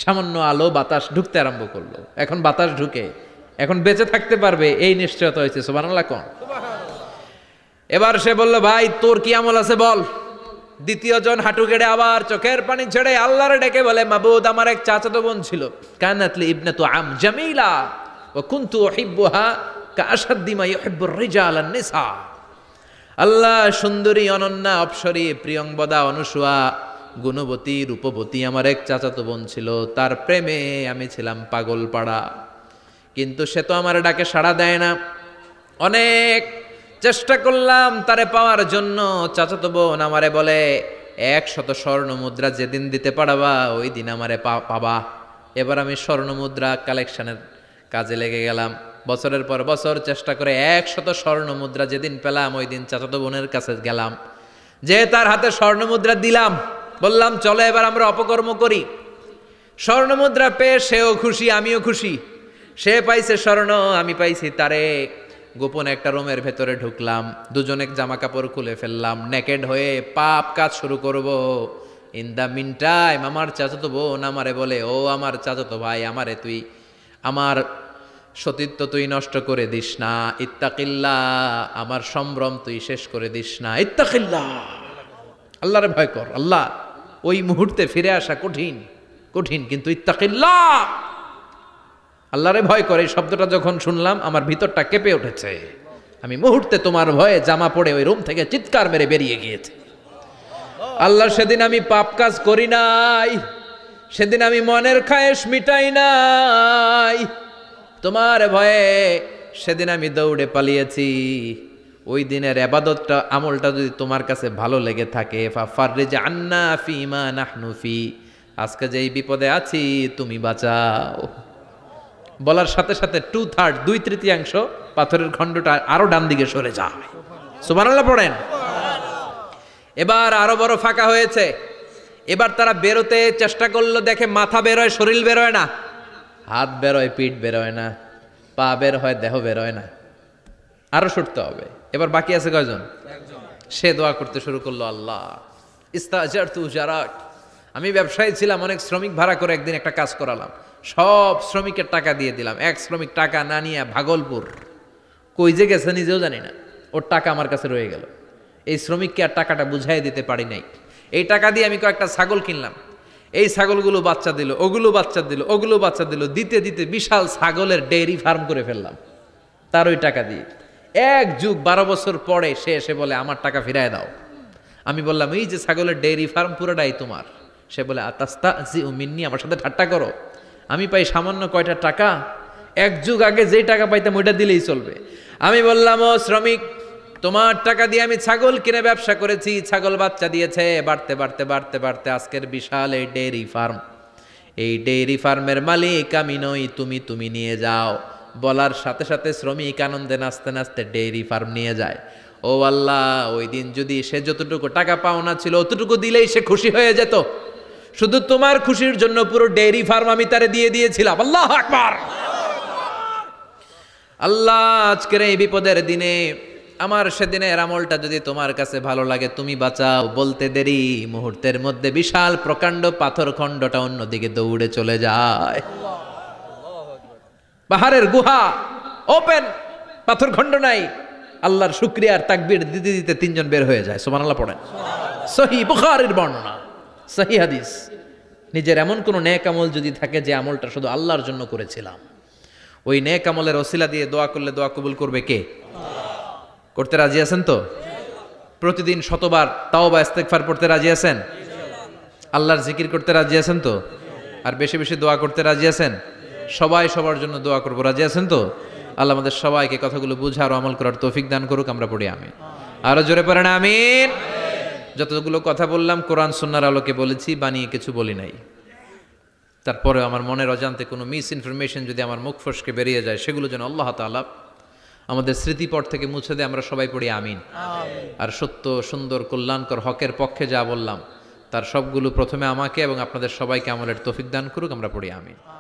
সামান্য আলো বাতাস ঢুকতে আরম্ভ করলো। এখন বাতাস ঢুকে এখন বেঁচে থাকতে পারবে এই নিশ্চয়তা হয়েছে। সুবহানাল্লাহ কোন। এবার সে বলল, ভাই তোর কি আমল আছে বল। দ্বিতীয় জন হাঁটু গেড়ে আবার চোখের পানি ছেড়ে আল্লাহরে ডেকে বলে, মাবুদ আমার এক চাচাতো বোন ছিল, কানাতলি ইবনাতু আম জামিলা ওয়া কুনতু উহিব্বুহা কাআশাদ্দি মা ইউহিব্বুর রিজাল আন নিসা। আল্লাহ, সুন্দরী অনন্যা অপ্সরী প্রিয়ংবদা অনুসুয়া গুণবতী রূপবতী আমার এক চাচাতো বোন ছিল, তার প্রেমে আমি ছিলাম পাগল পাড়া, কিন্তু সে তো আমার ডাকে সাড়া দেয় না। অনেক চেষ্টা করলাম তারে পাওয়ার জন্য। চাচাতো বোন আমারে বলে, 100 স্বর্ণ মুদ্রা যেদিন দিতে পারবা ওই দিন আমারে পাবা। এবার আমি স্বর্ণ মুদ্রা কালেকশনের কাজে লেগে গেলাম। বছরের পর বছর চেষ্টা করে 100 স্বর্ণ মুদ্রা যেদিন পেলাম ওই দিন চাচাতো বোনের কাছে গেলাম, যে তার হাতে স্বর্ণ মুদ্রা দিলাম, বললাম চলো এবার আমরা অপকর্ম করি। স্বর্ণ মুদ্রা পেয়ে সেও খুশি, আমিও খুশি। সে পাইছে স্বর্ণ, আমি পাইছি তারে। গোপন একটা রুমের ভেতরে ঢুকলাম, দুজনে জামা কাপড় খুলে ফেললাম, নেকেড হয়ে পাপ কাজ শুরু করব। ইন দা মিন টাইম আমার চাচাতো বোন আমারে বলে, ও আমার চাচাতো ভাই, আমারে তুই আমার সতীত্ব তুই নষ্ট করে দিস না, ইত্তাকিল্লাহ, আমার সম্ভ্রম তুই শেষ করে দিস না, ইত্তাকিল্লাহ, আল্লাহরে ভয় কর। আল্লাহ, ওই মুহূর্তে ফিরে আসা কঠিন কঠিন, কিন্তু ইত্তাকিল্লাহ, আল্লাহরে ভয় করে, এই শব্দটা যখন শুনলাম আমার ভিতরটা কেঁপে উঠেছে। আমি মুহূর্তে তোমার ভয়ে জামা পড়ে ওই রুম থেকে চিৎকার মেরে বেরিয়ে গিয়েছে। আল্লাহ, সেদিন আমি পাপ কাজ করি নাই, সেদিন আমি মনের খায়েশ মিটাই নাই, তোমার ভয়ে সেদিন আমি দৌড়ে পালিয়েছি। ওই দিনের ইবাদতটা আমলটা যদি তোমার কাছে ভালো লেগে থাকে, ফাফাররিজ আন্না ফিমা নাহনু ফি, আজকে যেই বিপদে আছি তুমি বাঁচাও। বলার সাথে সাথে 2/3 2/3 পাথরের খণ্ডটা আরো ডান দিকে সরে যায়। সুবহানাল্লাহ পড়েন। এবার আরো বড় ফাঁকা হয়েছে। এবার তারা বেরোতে চেষ্টা করলো, দেখে মাথা বেরোয়, শরীর বেরোয় না, হাত বেরোয়, পিঠ বেরোয় না, পা বের হয়, দেহ বেরোয় না, আরো ছুটতে হবে। এবার বাকি আছে কয়জন? সে দোয়া করতে শুরু করলো, আল্লাহ ইস্তাজারতু জারাক, আমি ব্যবসায়ী ছিলাম, অনেক শ্রমিক ভাড়া করে একদিন একটা কাজ করালাম, সব শ্রমিকের টাকা দিয়ে দিলাম। এক শ্রমিক টাকা না নিয়ে ভাগলপুর কই যে গেছে নিজেও জানি না, ওর টাকা আমার কাছে রয়ে গেল। এই শ্রমিককে আর টাকাটা বুঝাই দিতে পারি নাই। এই টাকা দিয়ে আমি কয়েকটা ছাগল কিনলাম, এই ছাগলগুলো বাচ্চা দিল, ওগুলো বাচ্চা দিল, ওগুলো বাচ্চা দিল, দিতে দিতে বিশাল ছাগলের ডেইরি ফার্ম করে ফেললাম তার ওই টাকা দিয়ে। 1 যুগ 12 বছর পরে সে এসে বলে, আমার টাকা ফিরায় দাও। আমি বললাম, এই যে ছাগলের ডেইরি ফার্ম পুরোটাই তোমার। সে বলে, আতাস্তাজিউ মিন্নি, আমার সাথে ঠাট্টা করো? আমি পাই সামান্য কয়টা টাকা, 1 যুগ আগে যেই টাকা পাইতাম ওইটা দিলেই চলবে। আমি বললাম, ও শ্রমিক, তোমার টাকা দিয়ে আমি ছাগল কিনে ব্যবসা করেছি, ছাগল বাচ্চা দিয়েছে, বাড়তে বাড়তে বাড়তে বাড়তে আজকের বিশাল এই ডেইরি ফার্ম, এই ডেইরি ফার্মের মালিক আমি নই, তুমি নিয়ে যাও। বলার সাথে সাথে শ্রমিক আনন্দে নাচতে নাচতে ডেইরি ফার্ম নিয়ে যায়। ও আল্লাহ, ওই দিন যদি সে যতটুকু টাকা পাওনা ছিল অতটুকু দিলেই সে খুশি হয়ে যেত, শুধু তোমার খুশির জন্য পুরো ডেইরি ফার্ম আমি তারে দিয়ে দিয়েছিলাম। আল্লাহু আকবার। আল্লাহ, আজকের এই বিপদের দিনে আমার সেদিনের আমলটা যদি তোমার কাছে ভালো লাগে তুমি বাঁচাও। বলতে দেরি, মুহূর্তের মধ্যে বিশাল প্রকাণ্ড পাথর খণ্ডটা অন্যদিকে দৌড়ে চলে যায়। পাহাড়ের গুহা ওপেন, পাথর খণ্ড নাই। আল্লাহর শুকরিয়ার তাকবীর দিতে দিতে 3 জন বের হয়ে যায়। সুবহানাল্লাহ পড়েন। সহিহ বুখারীর বর্ণনা, সহিহ হাদিস। নিজের এমন কোন নেক আমল যদি থাকে যে আমলটা শুধু আল্লাহর জন্য করেছিলাম, ওই নেক আমলের ওসিলা দিয়ে দোয়া করলে দোয়া কবুল করবে কে? করতে রাজি আছেন তো? প্রতিদিন শতবার তাওবা ইস্তেগফার পড়তে রাজি আছেন? আল্লাহর জিকির করতে রাজি আছেন তো? আর বেশি বেশি দোয়া করতে রাজি আছেন? সবাই সবার জন্য দোয়া করবো, রাজি আছেন তো? আল্লাহ আমাদের সবাইকে কথাগুলো বুঝার ও আমল করার তৌফিক দান করুক। আমরা পড়ি আমিন। আরো জোরে পড়েন আমিন। যতগুলো কথা বললাম কোরআন সুন্নাহর আলোকে বলেছি, বানিয়ে কিছু বলি নাই। তারপরে আমার মনের অজান্তে কোনো মিস ইনফরমেশন যদি আমার মুখ ফসকে বেরিয়ে যায়, সেগুলো যেন আল্লাহ তাআলা আমাদের স্মৃতিপট থেকে মুছে দেয়। আমরা সবাই পড়ি আমিন। আর সত্য, সুন্দর, কল্যাণকর, হকের পক্ষে যা বললাম তার সবগুলো প্রথমে আমাকে এবং আপনাদের সবাইকে আমলের তৌফিক দান করুক। আমরা পড়ি আমিন।